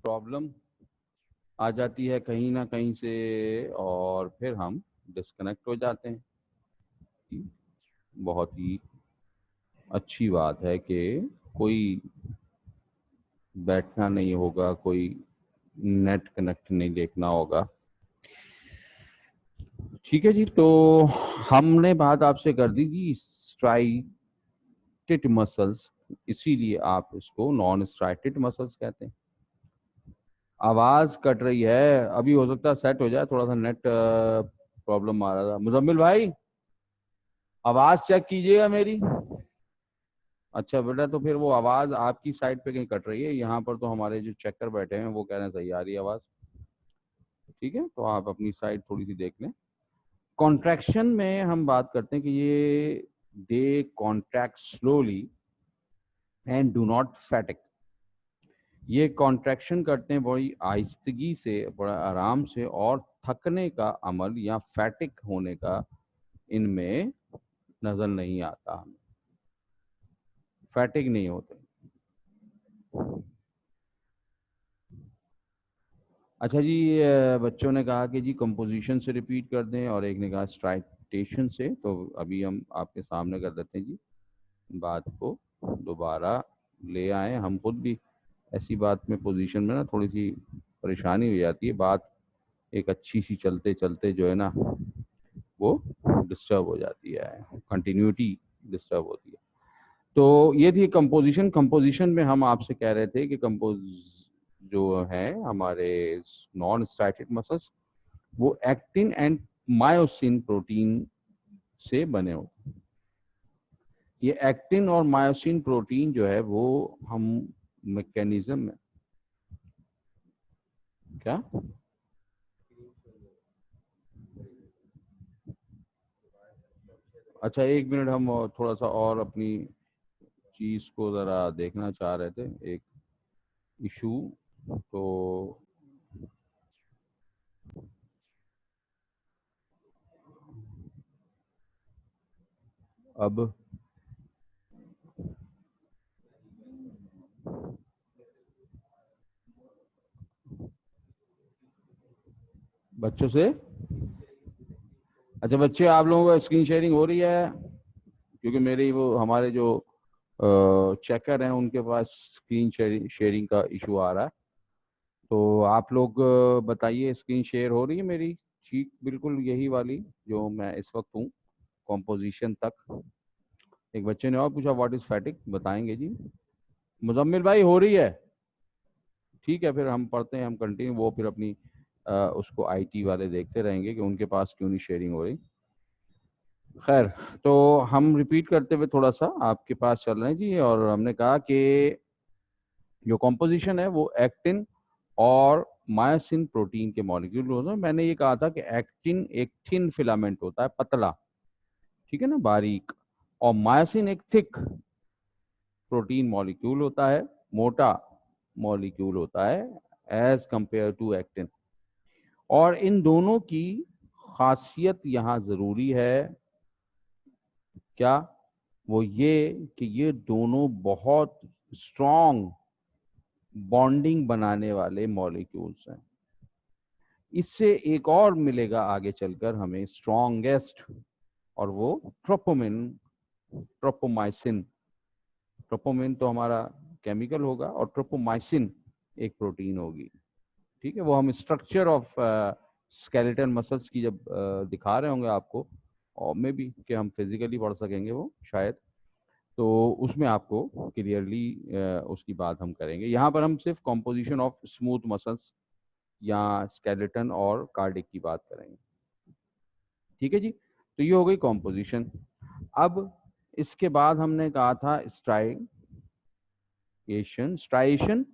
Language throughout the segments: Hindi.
प्रॉब्लम आ जाती है कहीं ना कहीं से और फिर हम डिस्कनेक्ट हो जाते हैं। बहुत ही अच्छी बात है कि कोई बैठना नहीं होगा, कोई नेट कनेक्ट नहीं देखना होगा। ठीक है जी, तो हमने बात आपसे कर दी थी स्ट्राइटेड मसल्स, इसीलिए आप इसको नॉन स्ट्राइटेड मसल्स कहते हैं। आवाज कट रही है, अभी हो सकता है सेट हो जाए, थोड़ा सा नेट प्रॉब्लम आ रहा था। मुजम्मिल भाई आवाज चेक कीजिएगा मेरी। अच्छा बेटा, तो फिर वो आवाज आपकी साइड पे कहीं कट रही है, यहाँ पर तो हमारे जो चेकर बैठे हैं वो कह रहे हैं सही आ रही है आवाज। ठीक है, तो आप अपनी साइड थोड़ी सी देख लें। कॉन्ट्रैक्शन में हम बात करते हैं कि ये they contract slowly and do not fatigue. ये कॉन्ट्रैक्शन करते हैं बड़ी आहिस्तगी से, बड़ा आराम से, और थकने का अमल या फैटिक होने का इनमें नजर नहीं आता हमें, फैटिक नहीं होते। अच्छा जी, बच्चों ने कहा कि जी कंपोजिशन से रिपीट कर दें और एक ने कहा स्ट्राइटेशन से, तो अभी हम आपके सामने कर देते हैं जी, बात को दोबारा ले आए। हम खुद भी ऐसी बात में पोजीशन में ना थोड़ी सी परेशानी हो जाती है, बात एक अच्छी सी चलते चलते जो है ना वो डिस्टर्ब हो जाती है, कंटिन्यूटी डिस्टर्ब होती है। तो ये थी कंपोजिशन। कंपोजिशन में हम आपसे कह रहे थे कि कंपोज जो है हमारे नॉन स्टैटिक मसल्स वो एक्टिन एंड मायोसिन प्रोटीन से बने होते हैं। ये एक्टिन और मायोसिन प्रोटीन जो है वो हम मैकेनिज्म में क्या अच्छा, एक मिनट, हम थोड़ा सा और अपनी चीज को जरा देखना चाह रहे थे, एक इशू। तो अब बच्चों से, अच्छा बच्चे आप लोगों को स्क्रीन शेयरिंग हो रही है? क्योंकि मेरी वो हमारे जो चेकर हैं उनके पास स्क्रीन शेयरिंग का इशू आ रहा है। तो आप लोग बताइए, स्क्रीन शेयर हो रही है मेरी? ठीक बिल्कुल यही वाली जो मैं इस वक्त हूँ, कॉम्पोजिशन तक। एक बच्चे ने और पूछा व्हाट इज फैटिक, बताएंगे जी। मुजम्मिल भाई हो रही है? ठीक है, फिर हम पढ़ते हैं, हम कंटिन्यू, वो फिर अपनी उसको आईटी वाले देखते रहेंगे कि उनके पास क्यों नहीं शेयरिंग हो रही। खैर, तो हम रिपीट करते हुए थोड़ा सा आपके पास चल रहे हैं जी, और हमने कहा कि जो कॉम्पोजिशन है वो एक्टिन और मायोसिन प्रोटीन के मॉलिक्यूल होते हैं। मैंने ये कहा था कि एक्टिन एक थिन फिलामेंट होता है, पतला, ठीक है ना, बारीक, और मायोसिन एक थिक प्रोटीन मॉलिक्यूल होता है, मोटा मॉलिक्यूल होता है एज कंपेयर टू एक्टिन। और इन दोनों की खासियत यहाँ जरूरी है क्या, वो ये कि ये दोनों बहुत स्ट्रॉन्ग बॉन्डिंग बनाने वाले मॉलिक्यूल्स हैं। इससे एक और मिलेगा आगे चलकर हमें स्ट्रॉन्गेस्ट, और वो ट्रोपोमिन, ट्रोपोमाइसिन। ट्रोपोमिन तो हमारा केमिकल होगा और ट्रोपोमाइसिन एक प्रोटीन होगी। ठीक है, वो हम स्ट्रक्चर ऑफ स्केलेटन मसल्स की जब दिखा रहे होंगे आपको, और मे बी कि हम फिजिकली पढ़ सकेंगे वो शायद, तो उसमें आपको क्लियरली उसकी बात हम करेंगे। यहाँ पर हम सिर्फ कॉम्पोजिशन ऑफ स्मूथ मसल्स या स्केलेटन और कार्डिक की बात करेंगे। ठीक है जी, तो ये हो गई कॉम्पोजिशन। अब इसके बाद हमने कहा था स्ट्राइएशन। स्ट्राइएशन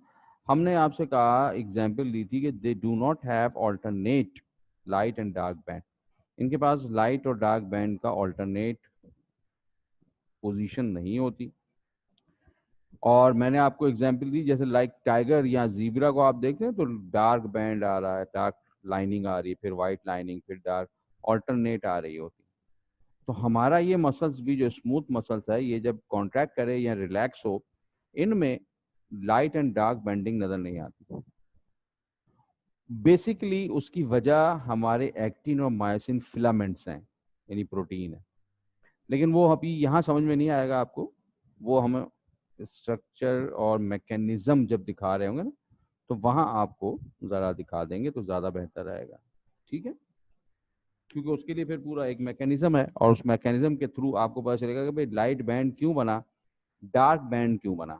हमने आपसे कहा, एग्जाम्पल दी थी कि they do not have alternate light and dark band. इनके पास लाइट और डार्क बैंड का ऑल्टरनेट पोजीशन नहीं होती। और मैंने आपको एग्जांपल दी, जैसे लाइक टाइगर या जीब्रा को आप देखते हैं तो डार्क बैंड आ रहा है, डार्क लाइनिंग आ रही है, फिर वाइट लाइनिंग, फिर डार्क, ऑल्टरनेट आ रही होती। तो हमारा ये मसल्स भी जो स्मूथ मसल्स है, ये जब कॉन्ट्रैक्ट करे या रिलैक्स हो, इनमें लाइट एंड डार्क बैंडिंग नजर नहीं आती। बेसिकली उसकी वजह हमारे एक्टिन और मायोसिन फिलामेंट्स हैं, यानी प्रोटीन है। लेकिन वो अभी यहाँ समझ में नहीं आएगा आपको, वो हम स्ट्रक्चर और मैकेनिज्म जब दिखा रहे होंगे ना, तो वहाँ आपको ज़रा दिखा देंगे तो ज़्यादा बेहतर रहेगा, ठीक है? क्योंकि उसके लिए फिर पूरा एक मैकेनिज्म है, और उस मैकेनिज्म के थ्रू आपको पता चलेगा कि भाई लाइट बैंड क्यों बना, डार्क बैंड क्यों बना,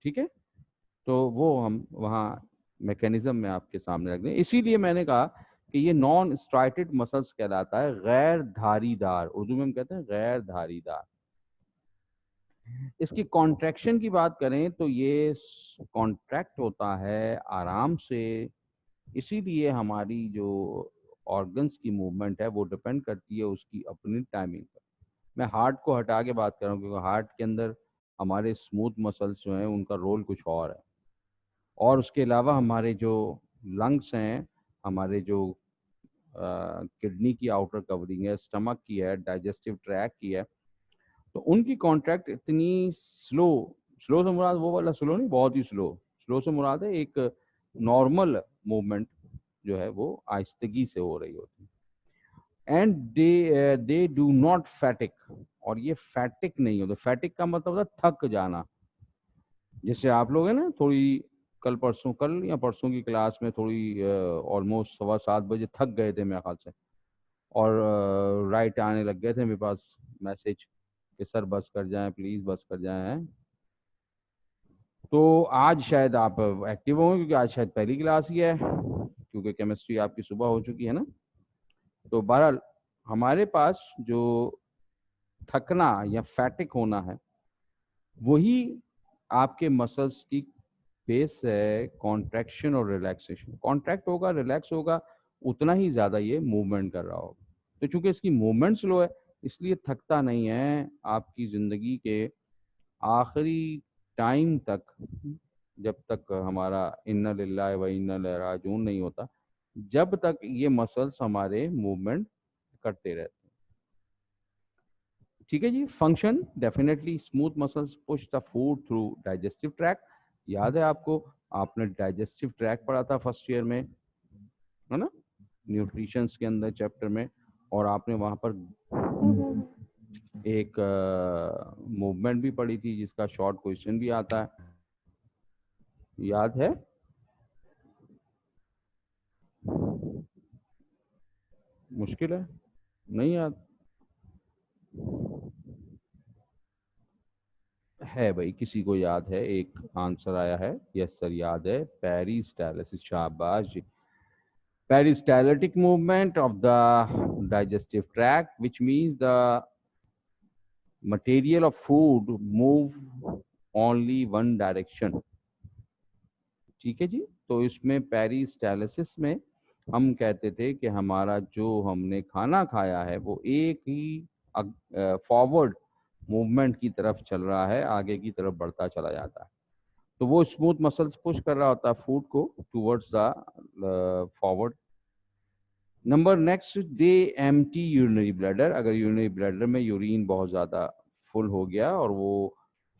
ठीक है? तो वो हम वहाँ मैकेनिज्म में आपके सामने रख दें। इसीलिए मैंने कहा कि ये नॉन स्ट्राइटेड मसल्स कहलाता है, गैर धारीदार, उर्दू में हम कहते हैं गैर धारीदार। इसकी कॉन्ट्रैक्शन की बात करें तो ये कॉन्ट्रैक्ट होता है आराम से, इसीलिए हमारी जो ऑर्गन्स की मूवमेंट है वो डिपेंड करती है उसकी अपनी टाइमिंग पर। मैं हार्ट को हटा के बात कर रहा हूँ, क्योंकि हार्ट के अंदर हमारे स्मूथ मसल्स जो हैं उनका रोल कुछ और है। और उसके अलावा हमारे जो लंग्स हैं, हमारे जो किडनी की आउटर कवरिंग है, स्टमक की है, डाइजेस्टिव ट्रैक की है, तो उनकी कॉन्ट्रैक्ट इतनी स्लो, स्लो से मुराद वो वाला स्लो नहीं, बहुत ही स्लो, स्लो से मुराद है एक नॉर्मल मूवमेंट जो है वो आहिस्तगी से हो रही होती है। एंड दे डू नॉट फैटिक, और ये फैटिक नहीं होता। फैटिक का मतलब होता है थक जाना। जैसे आप लोग हैं ना, थोड़ी कल या परसों की क्लास में थोड़ी ऑलमोस्ट 7:15 बजे थक गए थे मेरे ख्याल से, और राइट आने लग गए थे मेरे पास मैसेज कि सर बस कर जाएं, प्लीज़ बस कर जाएं। तो आज शायद आप एक्टिव होंगे, क्योंकि आज शायद पहली क्लास ही है, क्योंकि केमिस्ट्री आपकी सुबह हो चुकी है ना। तो बहरहाल हमारे पास जो थकना या फैटिक होना है, वही आपके मसल्स की बेस है कॉन्ट्रैक्शन और रिलैक्सेशन। कॉन्ट्रैक्ट होगा, रिलैक्स होगा, उतना ही ज़्यादा ये मूवमेंट कर रहा होगा। तो चूंकि इसकी मूवमेंट स्लो है, इसलिए थकता नहीं है। आपकी ज़िंदगी के आखिरी टाइम तक, जब तक हमारा इन्ना लिल्लाहि व इन्ना इलैहि राजिऊन नहीं होता, जब तक ये मसल्स हमारे मूवमेंट करते रहते हैं, ठीक है जी। Function definitely smooth muscles push the food through digestive tract. याद है आपको, आपने डाइजेस्टिव ट्रैक पढ़ा था फर्स्ट ईयर में, है ना, न्यूट्रिशंस के अंदर चैप्टर में, और आपने वहां पर एक मूवमेंट भी पढ़ी थी जिसका शॉर्ट क्वेश्चन भी आता है, याद है? मुश्किल है, नहीं याद है भाई? किसी को याद है? एक आंसर आया है, यस सर याद है, पेरिस्टालसिस, शाबाश जी। Peristaltic movement of the digestive tract, which means the material of food move only one direction, ठीक है जी। तो इसमें पेरिस्टालिसिस में हम कहते थे कि हमारा जो हमने खाना खाया है वो एक ही फॉरवर्ड मूवमेंट की तरफ चल रहा है, आगे की तरफ बढ़ता चला जाता है। तो वो स्मूथ मसल्स पुश कर रहा होता है फूड को towards the forward. Number next, they empty urinary bladder. अगर यूरिनरी ब्लैडर में यूरिन बहुत ज़्यादा फुल हो गया और वो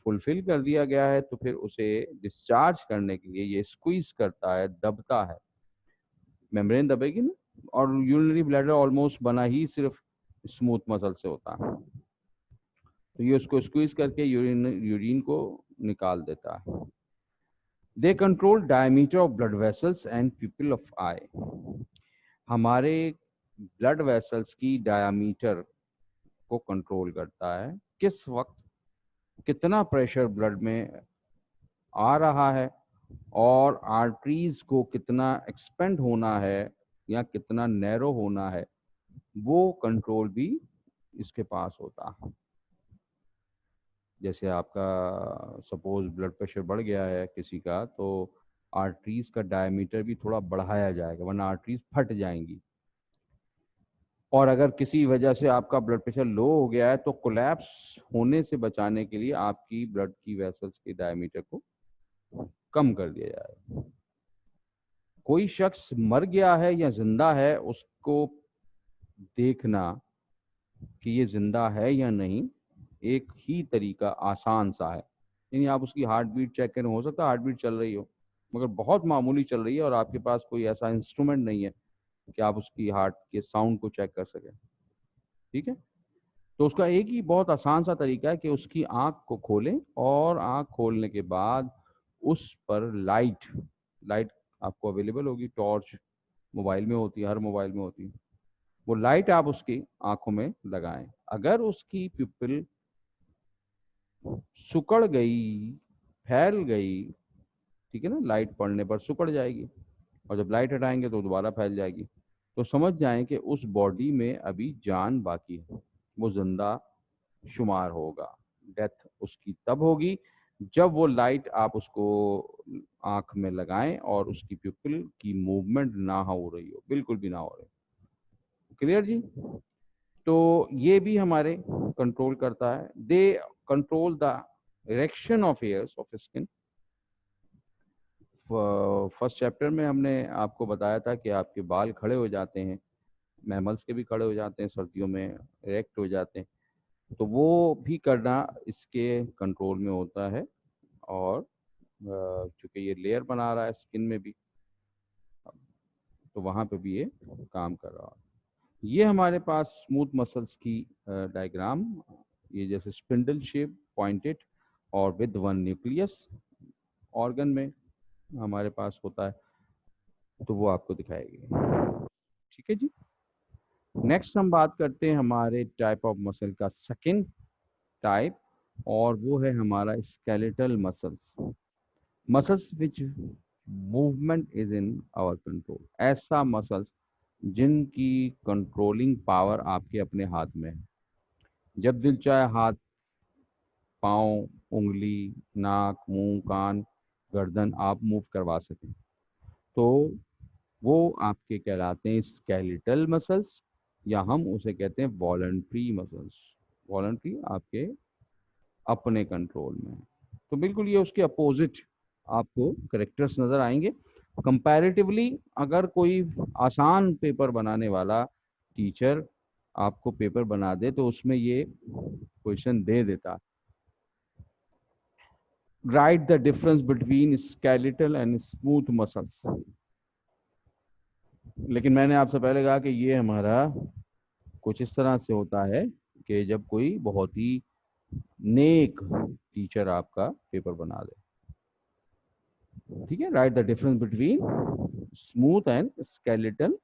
फुलफिल कर दिया गया है, तो फिर उसे डिस्चार्ज करने के लिए ये स्क्वीज करता है, दबता है, मेम्ब्रेन दबेगी ना। और यूरिनरी ब्लैडर ऑलमोस्ट बना ही सिर्फ स्मूथ मसल से होता है, तो ये उसको स्क्वीज करके यूरिन को निकाल देता है। They control diameter of blood vessels and pupil of eye. हमारे ब्लड वेसल्स की डायमीटर को कंट्रोल करता है, किस वक्त कितना प्रेशर ब्लड में आ रहा है, और आर्टरीज को कितना एक्सपेंड होना है या कितना नैरो होना है, वो कंट्रोल भी इसके पास होता है। जैसे आपका सपोज ब्लड प्रेशर बढ़ गया है किसी का, तो आर्टरीज का डायमीटर भी थोड़ा बढ़ाया जाएगा, वरना आर्टरीज फट जाएंगी। और अगर किसी वजह से आपका ब्लड प्रेशर लो हो गया है, तो कोलैप्स होने से बचाने के लिए आपकी ब्लड की वेसल्स के डायमीटर को कम कर दिया जाएगा। कोई शख्स मर गया है या जिंदा है, उसको देखना कि ये जिंदा है या नहीं, एक ही तरीका आसान सा है। यानी आप उसकी हार्ट बीट चेक करें, हो सकता है हार्ट बीट चल रही हो, मगर बहुत मामूली चल रही है और आपके पास कोई ऐसा इंस्ट्रूमेंट नहीं है कि आप उसकी हार्ट के साउंड को चेक कर सकें, ठीक है। तो उसका एक ही बहुत आसान सा तरीका है कि उसकी आंख को खोलें और आंख खोलने के बाद उस पर लाइट लाइट आपको अवेलेबल होगी, टॉर्च मोबाइल में होती है, हर मोबाइल में होती है, वो लाइट आप उसकी आंखों में लगाएं। अगर उसकी पिupil सिकुड़ गई, फैल गई, ठीक है ना, लाइट पड़ने पर सिकुड़ जाएगी और जब लाइट हटाएंगे तो दोबारा फैल जाएगी, तो समझ जाएं कि उस बॉडी में अभी जान बाकी है, वो जिंदा शुमार होगा। डेथ उसकी तब होगी जब वो लाइट आप उसको आंख में लगाएं और उसकी पिupil की मूवमेंट ना हो रही हो, बिल्कुल भी ना हो रही। क्लियर जी। तो ये भी हमारे कंट्रोल करता है। They control the erection of hairs of skin. First chapter में हमने आपको बताया था कि आपके बाल खड़े हो जाते हैं, मैमल्स के भी खड़े हो जाते हैं, सर्दियों में इरेक्ट हो जाते हैं, तो वो भी करना इसके कंट्रोल में होता है। और चूंकि ये लेयर बना रहा है स्किन में भी, तो वहाँ पे भी ये काम कर रहा है। ये हमारे पास स्मूथ मसल्स की डायग्राम, ये जैसे स्पिंडल शेप, पॉइंटेड और विद वन न्यूक्लियस ऑर्गन में हमारे पास होता है, तो वो आपको दिखाएगी। ठीक है जी। नेक्स्ट हम बात करते हैं हमारे टाइप ऑफ मसल का सेकंड टाइप, और वो है हमारा skeletal muscles. Muscles which movement is in our control. ऐसा मसल्स जिनकी कंट्रोलिंग पावर आपके अपने हाथ में है। जब दिल चाहे हाथ, पाँव, उंगली, नाक, मुंह, कान, गर्दन आप मूव करवा सकें, तो वो आपके कहलाते हैं स्केलेटल मसल्स, या हम उसे कहते हैं वॉलंटरी मसल्स। वॉलंटरी आपके अपने कंट्रोल में है। तो बिल्कुल ये उसके अपोजिट आपको करेक्टर्स नजर आएंगे। कंपैरेटिवली अगर कोई आसान पेपर बनाने वाला टीचर आपको पेपर बना दे तो उसमें ये क्वेश्चन दे देता, right the difference between skeletal and smooth muscles. लेकिन मैंने आपसे पहले कहा कि ये हमारा कुछ इस तरह से होता है कि जब कोई बहुत ही नेक टीचर आपका पेपर बना दे, ठीक है। Right the difference between smooth and skeletal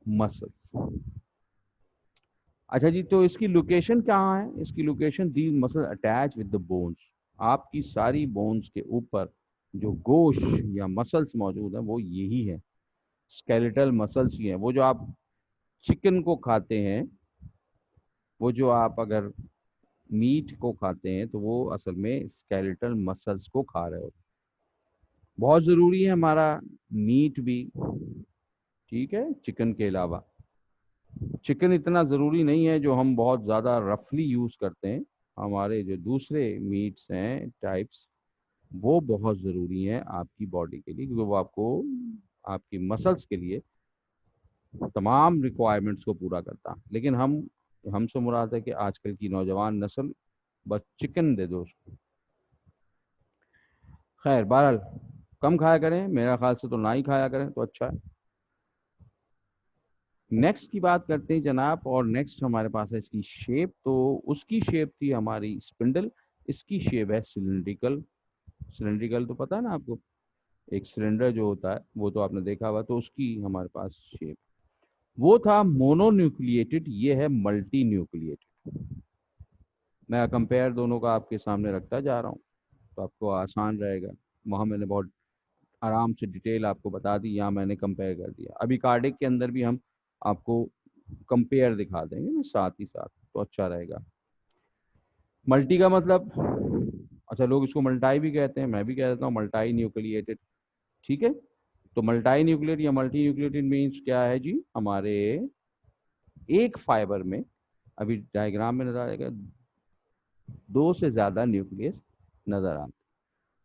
muscles. अच्छा जी, तो इसकी लोकेशन कहाँ है? इसकी location, these muscle attach with the bones. आपकी सारी बोन्स के ऊपर जो गोश या मसल्स मौजूद हैं वो यही है, स्केलेटल मसल्स ही हैं। वो जो आप चिकन को खाते हैं, वो जो आप अगर मीट को खाते हैं, तो वो असल में स्केलेटल मसल्स को खा रहे हो। बहुत ज़रूरी है हमारा मीट भी, ठीक है, चिकन के अलावा। चिकन इतना ज़रूरी नहीं है जो हम बहुत ज़्यादा रफली यूज़ करते हैं। हमारे जो दूसरे मीट्स हैं, टाइप्स, वो बहुत ज़रूरी हैं आपकी बॉडी के लिए, क्योंकि वो आपको, आपकी मसल्स के लिए तमाम रिक्वायरमेंट्स को पूरा करता। लेकिन हमसे मुराद है कि आजकल की नौजवान नस्ल बस चिकन दे दो उसको। खैर बहरहाल कम खाया करें, मेरा ख्याल से तो ना ही खाया करें तो अच्छा है। नेक्स्ट की बात करते हैं जनाब, और नेक्स्ट हमारे पास है इसकी शेप। तो उसकी शेप थी हमारी स्पिंडल, इसकी शेप है सिलिंड्रिकल। सिलिंड्रिकल तो पता है ना आपको, एक सिलेंडर जो होता है वो तो आपने देखा हुआ, तो उसकी हमारे पास शेप। वो था मोनोन्यूक्लिएटेड, ये है मल्टी न्यूक्लिएटेड। मैं कंपेयर दोनों का आपके सामने रखता जा रहा हूँ तो आपको आसान रहेगा। वहाँ मैंने बहुत आराम से डिटेल आपको बता दी, यहाँ मैंने कंपेयर कर दिया। अभी कार्डिक के अंदर भी हम आपको कंपेयर दिखा देंगे ना साथ ही साथ, तो अच्छा रहेगा। मल्टी का मतलब, अच्छा लोग इसको मल्टाई भी कहते हैं, मैं भी कह देता हूँ मल्टाई न्यूक्लिएटेड, ठीक है। तो मल्टाई न्यूक्लिएटेड या मल्टी न्यूक्लिएटेड मीन्स क्या है जी, हमारे एक फाइबर में, अभी डायग्राम में नजर आएगा, दो से ज्यादा न्यूक्लियस नजर आते।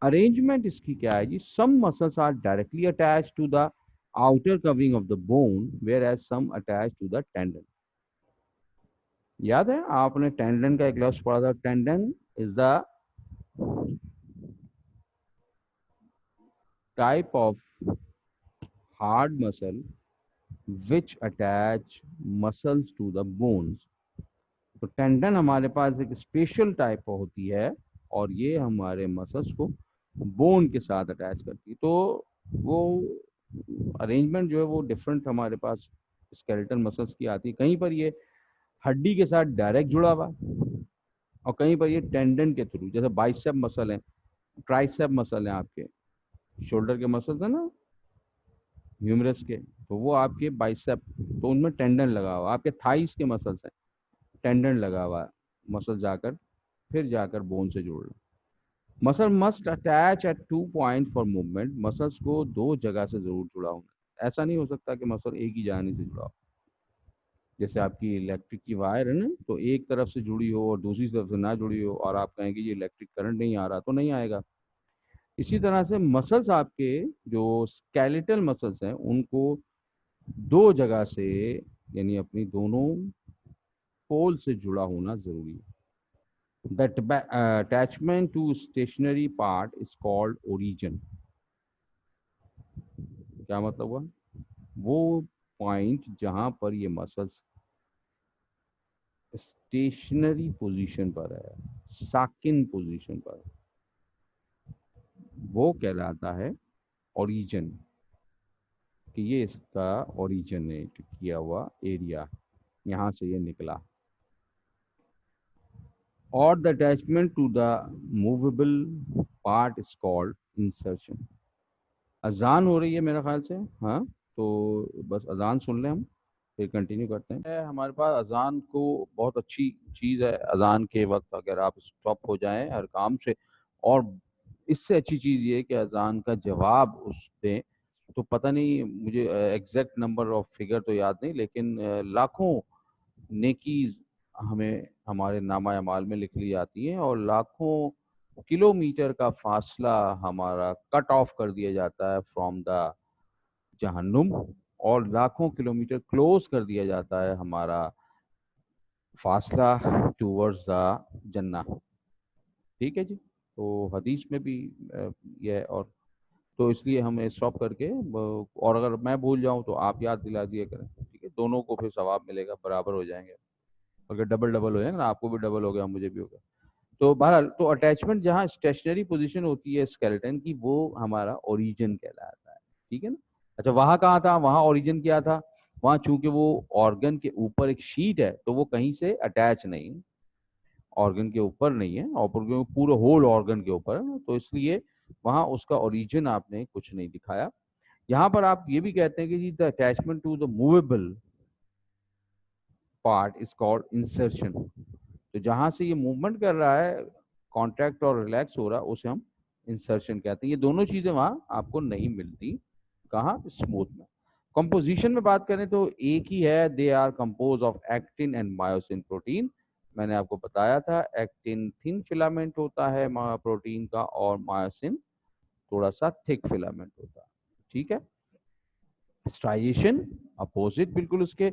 अरेंजमेंट इसकी क्या है जी, some muscles are directly attach to the outer covering of the bone, where as some attach to the tendon. याद है आपने टेंडन का एक लफ्ज पढ़ा था, tendon is the, type of hard muscle which attach muscles to the bones. तो टेंडन हमारे पास एक स्पेशल टाइप होती है और ये हमारे मसल्स को बोन के साथ अटैच करती है। तो वो अरेंजमेंट जो है वो डिफरेंट हमारे पास स्केलेटल मसल्स की आती है। कहीं पर ये हड्डी के साथ डायरेक्ट जुड़ा हुआ और कहीं पर ये टेंडन के थ्रू, जैसे बाइसेप मसल है, ट्राइसेप मसल है, आपके शोल्डर के मसल्स है ना ह्यूमरस के, तो वो आपके बाइसेप, तो उनमें टेंडन लगा हुआ। आपके थाइस के मसल्स हैं, टेंडन लगा हुआ है, मसल जाकर फिर जाकर बोन से जुड़ रहा। Muscle must attach eight 2 point for movement. Muscles को दो जगह से जरूर जुड़ा होना, ऐसा नहीं हो सकता कि मसल एक ही जाने से जुड़ा हो। जैसे आपकी इलेक्ट्रिक की वायर है ना, तो एक तरफ से जुड़ी हो और दूसरी तरफ से ना जुड़ी हो और आप कहेंगे ये इलेक्ट्रिक करंट नहीं आ रहा, तो नहीं आएगा। इसी तरह से मसल्स आपके जो स्केलेटल मसल्स हैं उनको दो जगह से, यानी अपनी दोनों पोल से जुड़ा होना जरूरी है। That attachment to stationary part is called origin. क्या मतलब हुआ? वो पॉइंट जहां पर ये मसल्स स्टेशनरी पोजीशन पर है, साकिन पोजीशन पर, वो कहलाता है ओरिजिन, कि ये इसका ओरिजिनेट किया हुआ एरिया, यहाँ से ये निकला। और the attachment to the movable part is called insertion. अजान हो रही है मेरे ख्याल से, हाँ, तो बस अजान सुन लें हम, फिर कंटिन्यू करते हैं। हमारे पास अजान को बहुत अच्छी चीज़ है। अजान के वक्त अगर आप स्टॉप हो जाएं हर काम से, और इससे अच्छी चीज़ ये है कि अजान का जवाब उस दें, तो पता नहीं मुझे एग्जैक्ट नंबर ऑफ फिगर तो याद नहीं, लेकिन लाखों नेकीज हमें हमारे नामा अमाल में लिख ली जाती हैं और लाखों किलोमीटर का फासला हमारा कट ऑफ कर दिया जाता है फ्रॉम द जहन्नुम, और लाखों किलोमीटर क्लोज कर दिया जाता है हमारा फासला टूवर्ड्स द जन्ना। ठीक है जी, तो हदीस में भी यह है। और तो इसलिए हम स्टॉप करके और अगर मैं भूल जाऊं तो आप याद दिला दिया करें, ठीक है, दोनों को फिर सवाब मिलेगा, बराबर हो जाएंगे। अगर डबल डबल हो जाएगा ना, आपको भी डबल हो गया मुझे भी हो गया। तो बहरहाल, तो अटैचमेंट जहाँ स्टेशनरी पोजीशन होती है स्केलेटन की, वो हमारा ओरिजिन कहलाता है। ठीक है ना? अच्छा, वहां कहाँ था? वहां ओरिजिन क्या था? वहां चूंकि वो ऑर्गन के ऊपर एक शीट है, तो वो कहीं से अटैच नहीं, ऑर्गन के ऊपर नहीं है, और पूरे होल ऑर्गन के ऊपर है, तो इसलिए वहां उसका ओरिजिन आपने कुछ नहीं दिखाया। यहाँ पर आप ये भी कहते हैं कि जी the attachment to the movable part is called insertion. तो जहां से ये मूवमेंट कर रहा है, कॉन्ट्रैक्ट और रिलैक्स हो रहा है, उसे हम इंसर्शन कहते हैं। ये दोनों चीजें वहां आपको नहीं मिलती। कहाँ? स्मूथ में। कंपोजिशन में बात करें तो एक ही है, they are compose of actin and myosin protein. मैंने आपको बताया था, एक्टिन थिन फिलामेंट होता है प्रोटीन का, और मायोसिन थोड़ा सा थिक फिलामेंट होता है। ठीक है? स्ट्राइएशन अपोजिट बिल्कुल उसके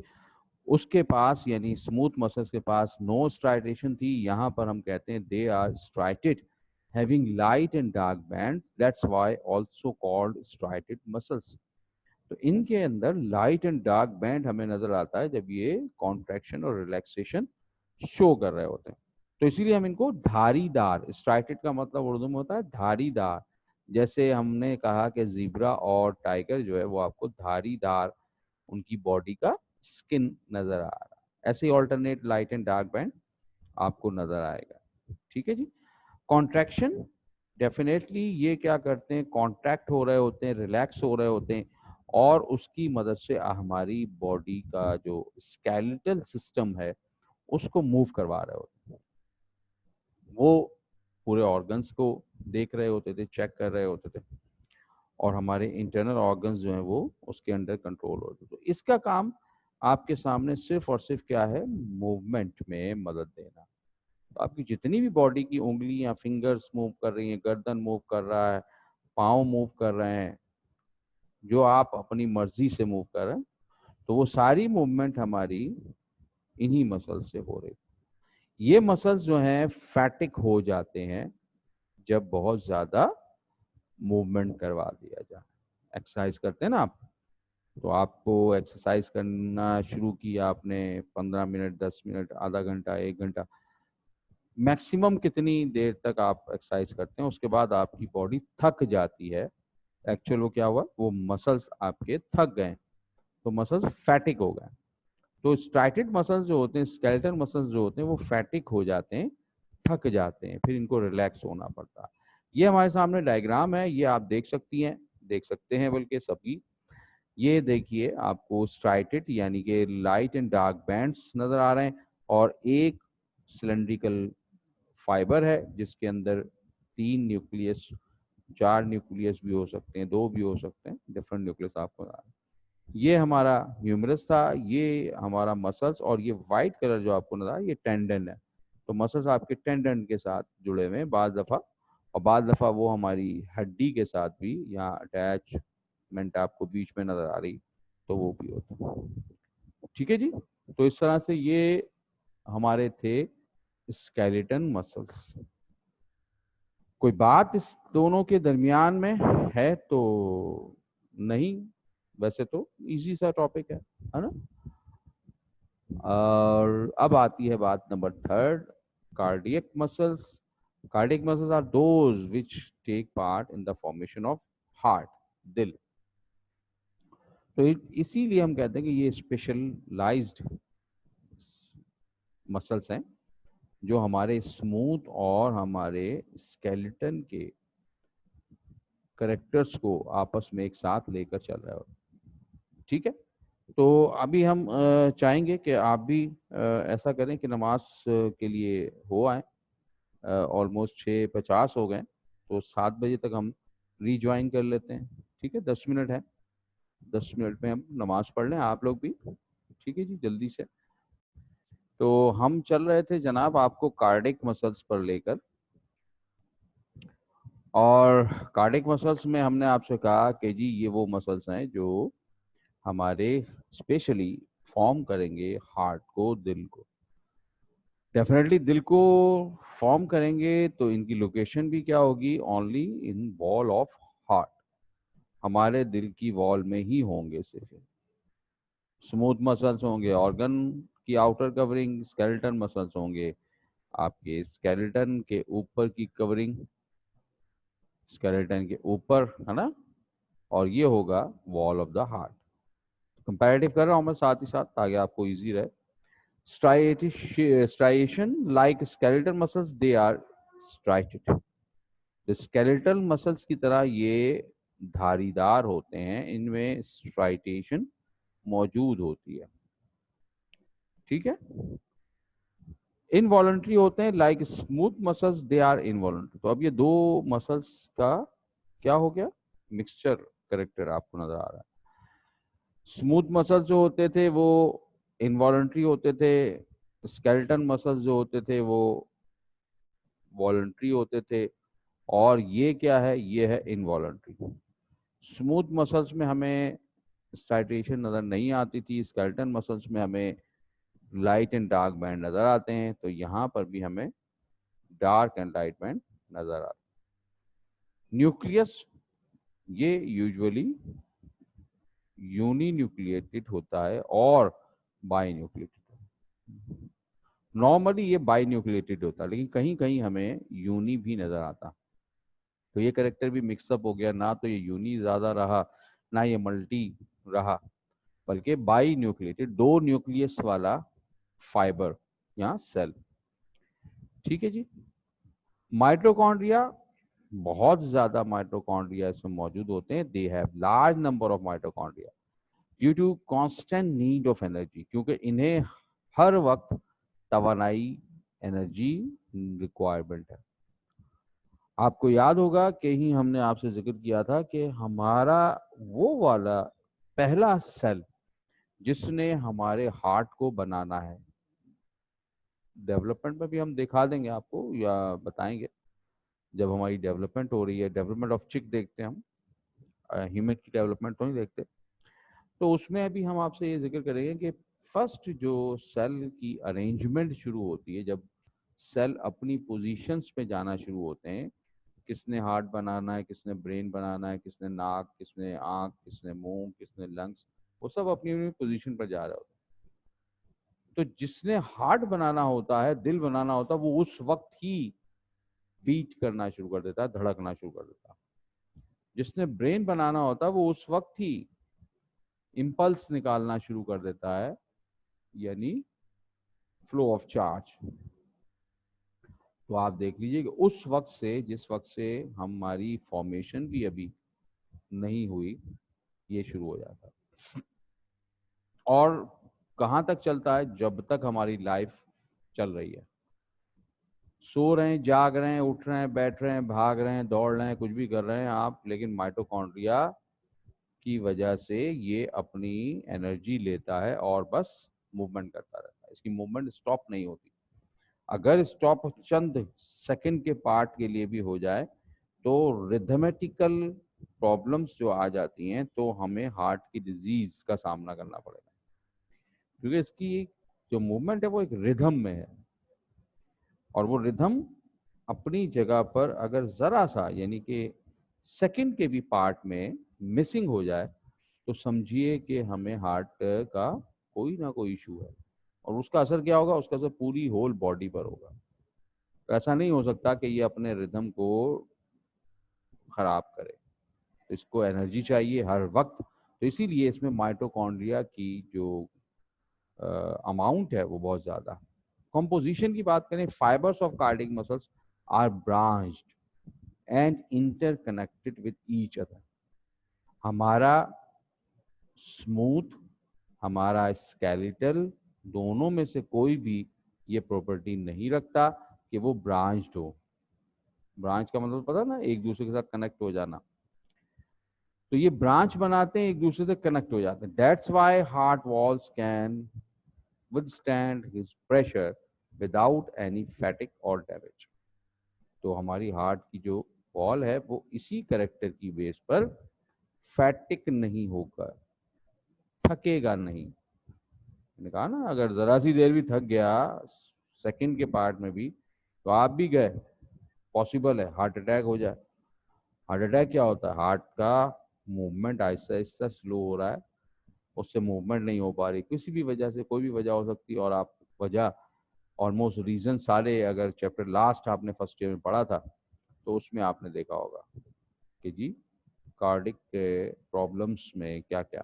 उसके पास, यानी स्मूथ मसल्स के पास नो स्ट्राइटेशन थी। यहाँ पर हम कहते हैं they are striated, having light and dark bands, that's why also called striated muscles. तो इनके अंदर लाइट एंड डार्क बैंड हमें नजर आता है जब ये कॉन्ट्रैक्शन और रिलैक्सेशन शो कर रहे होते हैं। तो इसीलिए हम इनको धारीदार, स्ट्राइटेड का मतलब उर्दू में होता है धारीदार। जैसे हमने कहा कि जीब्रा और टाइगर जो है वो आपको धारीदार उनकी बॉडी का स्किन नजर आ रहा है, ऐसे ही alternate light and dark band आपको नजर आएगा। ठीक है जी। कॉन्ट्रैक्शन, डेफिनेटली ये क्या करते हैं, कॉन्ट्रैक्ट हो रहे होते हैं, रिलैक्स हो रहे होते हैं, और उसकी मदद से हमारी बॉडी का जो स्केलेटल सिस्टम है उसको मूव करवा रहे होते हैं। वो पूरे ऑर्गन्स को देख रहे होते थे, चेक कर रहे होते थे, और हमारे इंटरनल ऑर्गन्स जो हैं वो उसके अंडर कंट्रोल होते। तो इसका काम आपके सामने सिर्फ और सिर्फ क्या है, मूवमेंट में मदद देना। तो आपकी जितनी भी बॉडी की उंगलियां, फिंगर्स मूव कर रही हैं, गर्दन मूव कर रहा है, पाँव मूव कर रहे हैं, जो आप अपनी मर्जी से मूव कर रहे हैं, तो वो सारी मूवमेंट हमारी इन्हीं मसल्स से हो रही। ये मसल्स जो हैं फैटिक हो जाते हैं जब बहुत ज्यादा मूवमेंट करवा दिया जाए। एक्सरसाइज करते हैं ना आप, तो आपको एक्सरसाइज करना शुरू किया आपने, 15 मिनट, 10 मिनट, आधा घंटा, 1 घंटा, मैक्सिमम कितनी देर तक आप एक्सरसाइज करते हैं, उसके बाद आपकी बॉडी थक जाती है। एक्चुअल वो क्या हुआ, वो मसल्स आपके थक गए, तो मसल्स फैटिक हो गए। तो स्ट्राइटेड मसल्स जो होते हैं, स्केलेटल मसल्स जो होते हैं, वो फैटिक हो जाते हैं, थक जाते हैं, फिर इनको रिलैक्स होना पड़ता है। ये हमारे सामने डायग्राम है, ये आप देख सकती हैं, देख सकते हैं बल्कि सभी। ये देखिए आपको स्ट्राइटेड यानी कि लाइट एंड डार्क बैंड्स नजर आ रहे हैं, और एक सिलेंड्रिकल फाइबर है जिसके अंदर 3 न्यूक्लियस, 4 न्यूक्लियस भी हो सकते हैं, 2 भी हो सकते हैं, डिफरेंट न्यूक्लियस आपको नजर आ रहे हैं। ये हमारा ह्यूमरस था, ये हमारा मसल्स, और ये वाइट कलर जो आपको नजर आ रहा है ये टेंडन है। तो मसल्स आपके टेंडन के साथ जुड़े हुए हैं बाज दफा, और बाज दफा वो हमारी हड्डी के साथ भी यहाँ अटैचमेंट आपको बीच में नजर आ रही, तो वो भी होता है। ठीक है जी। तो इस तरह से ये हमारे थे स्केलेटन मसल्स। कोई बात इस दोनों के दरमियान में है तो नहीं, वैसे तो इजी सा टॉपिक है ना। और अब आती है बात number 3, cardiac muscles. Cardiac muscles are those which take part in the formation of heart, दिल। तो इसीलिए हम कहते हैं कि ये स्पेशलाइज्ड मसल्स हैं जो हमारे स्मूथ और हमारे स्केलेटन के करेक्टर्स को आपस में एक साथ लेकर चल रहा है। ठीक है। तो अभी हम चाहेंगे कि आप भी ऐसा करें कि नमाज के लिए हो आए। ऑलमोस्ट 6:50 हो गए, तो 7 बजे तक हम रीज्वाइन कर लेते हैं। ठीक है, 10 मिनट है, 10 मिनट में हम नमाज पढ़ लें, आप लोग भी। ठीक है जी, जल्दी से। तो हम चल रहे थे जनाब आपको कार्डिक मसल्स पर लेकर, और कार्डिक मसल्स में हमने आपसे कहा कि जी ये वो मसल्स हैं जो हमारे स्पेशली फॉर्म करेंगे हार्ट को, दिल को। डेफिनेटली दिल को फॉर्म करेंगे, तो इनकी लोकेशन भी क्या होगी, only in wall of heart, हमारे दिल की वॉल में ही होंगे सिर्फ। स्मूथ मसल्स होंगे ऑर्गन की आउटर कवरिंग, स्केलेटन मसल्स होंगे आपके स्केलेटन के ऊपर की कवरिंग, स्केलेटन के ऊपर, है ना, और ये होगा wall of the heart. Comparative कर रहा हूं मैं साथ ही साथ ताकि आपको इजी रहे। striation like skeletal muscles, they are striated। तो skeletal muscles की तरह ये धारीदार होते हैं, इनमें स्ट्राइटेशन मौजूद होती है। ठीक है। इनवॉलंटरी होते हैं like smooth muscles, they are involuntary. तो अब ये दो मसल्स का क्या हो गया, मिक्सचर करेक्टर आपको नजर आ रहा है। स्मूथ मसल्स जो होते थे वो इनवॉलंटरी होते थे, स्केलेटन मसल्स जो होते थे वो वॉलंटरी होते थे, और ये क्या है, ये है इनवॉलंटरी। स्मूथ मसल्स में हमें स्टाइटेशन नजर नहीं आती थी, स्केलेटन मसल्स में हमें लाइट एंड डार्क बैंड नजर आते हैं, तो यहाँ पर भी हमें डार्क एंड लाइट बैंड नजर आते हैं। न्यूक्लियस ये यूजुअली यूनी न्यूक्लिएटेड होता है और बाई न्यूक्लिएटेड। नॉर्मली ये बाई न्यूक्लिएटेड होता है, लेकिन कहीं कहीं हमें यूनी भी नजर आता। तो ये करेक्टर भी मिक्सअप हो गया ना, तो ये यूनी ज्यादा रहा ना ये मल्टी रहा, बल्कि बाई न्यूक्लिएटेड, 2 न्यूक्लियस वाला फाइबर यहाँ सेल। ठीक है जी। माइटोकॉन्ड्रिया, बहुत ज्यादा माइटोकॉन्ड्रिया इसमें मौजूद होते हैं। They have large number of mitochondria due to constant need of energy, क्योंकि इन्हें हर वक्त तवानाई, एनर्जी रिक्वायरमेंट है। आपको याद होगा कहीं हमने आपसे जिक्र किया था कि हमारा वो वाला पहला सेल जिसने हमारे हार्ट को बनाना है, डेवलपमेंट में भी हम दिखा देंगे आपको या बताएंगे जब हमारी डेवलपमेंट हो रही है, डेवलपमेंट ऑफ चिक देखते हैं हम, ह्यूमन की डेवलपमेंट तो नहीं देखते। तो उसमें अभी हम आपसे ये जिक्र करेंगे कि फर्स्ट जो सेल की अरेंजमेंट शुरू होती है, जब सेल अपनी पोजीशंस पे जाना शुरू होते हैं, किसने हार्ट बनाना है, किसने ब्रेन बनाना है, किसने नाक, किसने आंख, किसने मुंह, किसने लंग्स, वो सब अपनी अपनी पोजीशन पर जा रहे होते हैं। तो जिसने हार्ट बनाना होता है, दिल बनाना होता है, वो उस वक्त ही बीट करना शुरू कर देता है, धड़कना शुरू कर देता है। जिसने ब्रेन बनाना होता है वो उस वक्त ही इम्पल्स निकालना शुरू कर देता है, यानी फ्लो ऑफ चार्ज। तो आप देख लीजिए कि उस वक्त से, जिस वक्त से हमारी फॉर्मेशन भी अभी नहीं हुई, ये शुरू हो जाता है। और कहाँ तक चलता है? जब तक हमारी लाइफ चल रही है। सो रहे हैं, जाग रहे हैं, उठ रहे हैं, बैठ रहे हैं, भाग रहे हैं, दौड़ रहे हैं, कुछ भी कर रहे हैं आप, लेकिन माइटोकॉन्ड्रिया की वजह से ये अपनी एनर्जी लेता है और बस मूवमेंट करता रहता है। इसकी मूवमेंट स्टॉप नहीं होती। अगर स्टॉप चंद सेकंड के पार्ट के लिए भी हो जाए तो रिथमेटिकल प्रॉब्लम्स जो आ जाती हैं, तो हमें हार्ट की डिजीज का सामना करना पड़ेगा, क्योंकि इसकी जो मूवमेंट है वो एक रिदम में है। और वो रिदम अपनी जगह पर अगर जरा सा, यानी कि सेकंड के भी पार्ट में मिसिंग हो जाए, तो समझिए कि हमें हार्ट का कोई ना कोई इशू है। और उसका असर क्या होगा? उसका असर पूरी होल बॉडी पर होगा। तो ऐसा नहीं हो सकता कि ये अपने रिदम को खराब करे। तो इसको एनर्जी चाहिए हर वक्त। तो इसीलिए इसमें माइटोकॉन्ड्रिया की जो अमाउंट है वो बहुत ज़्यादा। कंपोजिशन की बात करें, fibres of cardiac muscles are branched and interconnected with each other. हमारा स्मूथ, हमारा स्केलेटल, दोनों में से कोई भी ये प्रॉपर्टी नहीं रखता कि वो ब्रांच्ड हो। ब्रांच का मतलब पता ना, एक दूसरे के साथ कनेक्ट हो जाना। तो ये ब्रांच बनाते हैं, एक दूसरे से कनेक्ट हो जाते हैं। That's why heart walls can withstand his pressure without any फैटिक और डैमेज। तो हमारी हार्ट की जो वॉल है वो इसी करेक्टर की बेस पर फैटिक नहीं होगा, थकेगा नहीं। मैंने कहा ना, अगर जरा सी देर भी थक गया सेकंड के पार्ट में भी, तो आप भी गए, पॉसिबल है हार्ट अटैक हो जाए। हार्ट अटैक क्या होता है? हार्ट का मूवमेंट आहिस्ता आहिस्ता स्लो हो रहा है, उससे मूवमेंट नहीं हो पा रही, किसी भी वजह से, कोई भी वजह हो सकती है। और आप वजह ऑलमोस्ट रीजन सारे, अगर चैप्टर लास्ट आपने फर्स्ट ईयर में पढ़ा था तो उसमें आपने देखा होगा कि जी कार्डिक प्रॉब्लम्स में क्या क्या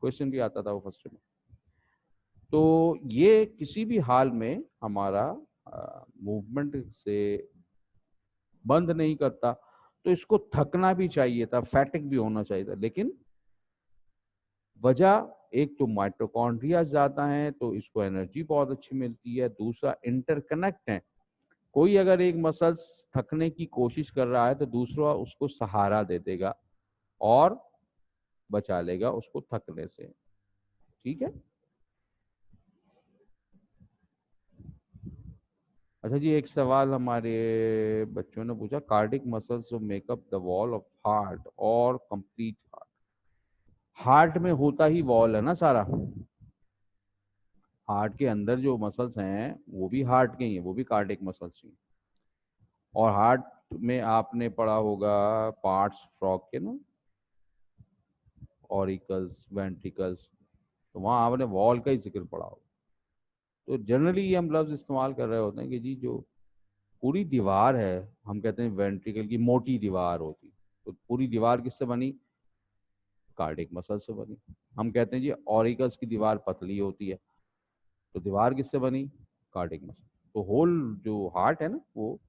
क्वेश्चन भी आता था वो फर्स्ट ईयर में। तो ये किसी भी हाल में हमारा मूवमेंट से बंद नहीं करता। तो इसको थकना भी चाहिए था, फैटिक भी होना चाहिए था, लेकिन वजह एक तो माइटोकॉन्ड्रिया ज्यादा है तो इसको एनर्जी बहुत अच्छी मिलती है, दूसरा इंटरकनेक्ट है। कोई अगर एक मसल्स थकने की कोशिश कर रहा है तो दूसरा उसको सहारा दे देगा और बचा लेगा उसको थकने से। ठीक है। अच्छा जी, एक सवाल हमारे बच्चों ने पूछा, कार्डिक मसल्स जो makeup the wall of heart और कंप्लीट हार्ट। हार्ट में होता ही वॉल है ना सारा। हार्ट के अंदर जो मसल्स हैं वो भी हार्ट के ही हैं, वो भी कार्डिक मसल्स ही हैं। और हार्ट में आपने पढ़ा होगा पार्ट्स फ्रॉग के ना, ऑरिकल्स, वेंट्रिकल्स, तो वहाँ आपने वॉल का ही जिक्र पढ़ा होगा। तो जनरली ये हम लफ्ज इस्तेमाल कर रहे होते हैं कि जी जो पूरी दीवार है, हम कहते हैं वेंट्रिकल की मोटी दीवार होती, तो पूरी दीवार किससे बनी? कार्डिक मसल से बनी। हम कहते हैं जी ऑरिकल्स की दीवार पतली होती है, तो दीवार किससे बनी? Cardiac muscle. तो होल जो हार्ट है ना, वो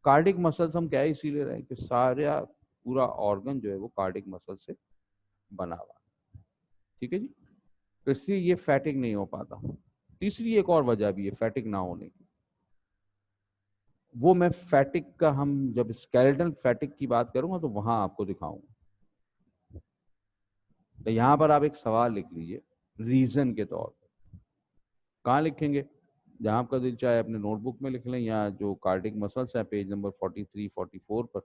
कार्डिक मसल्स हम क्या इसीलिए रहे कि सारा पूरा ऑर्गन जो है वो कार्डिक मसल से बना हुआ। ठीक है जी। तो इसलिए ये फैटिक नहीं हो पाता। तीसरी एक और वजह भी है फैटिक ना होने की, वो मैं फैटिक का, हम जब स्केलेटल फैटिक की बात करूंगा तो वहां आपको दिखाऊंगा। तो यहां पर आप एक सवाल लिख लीजिए रीजन के तौर पर। कहाँ लिखेंगे? जहां आपका दिल चाहे अपने नोटबुक में लिख लें, या जो कार्डिक मसल्स है पेज नंबर 43 44 पर,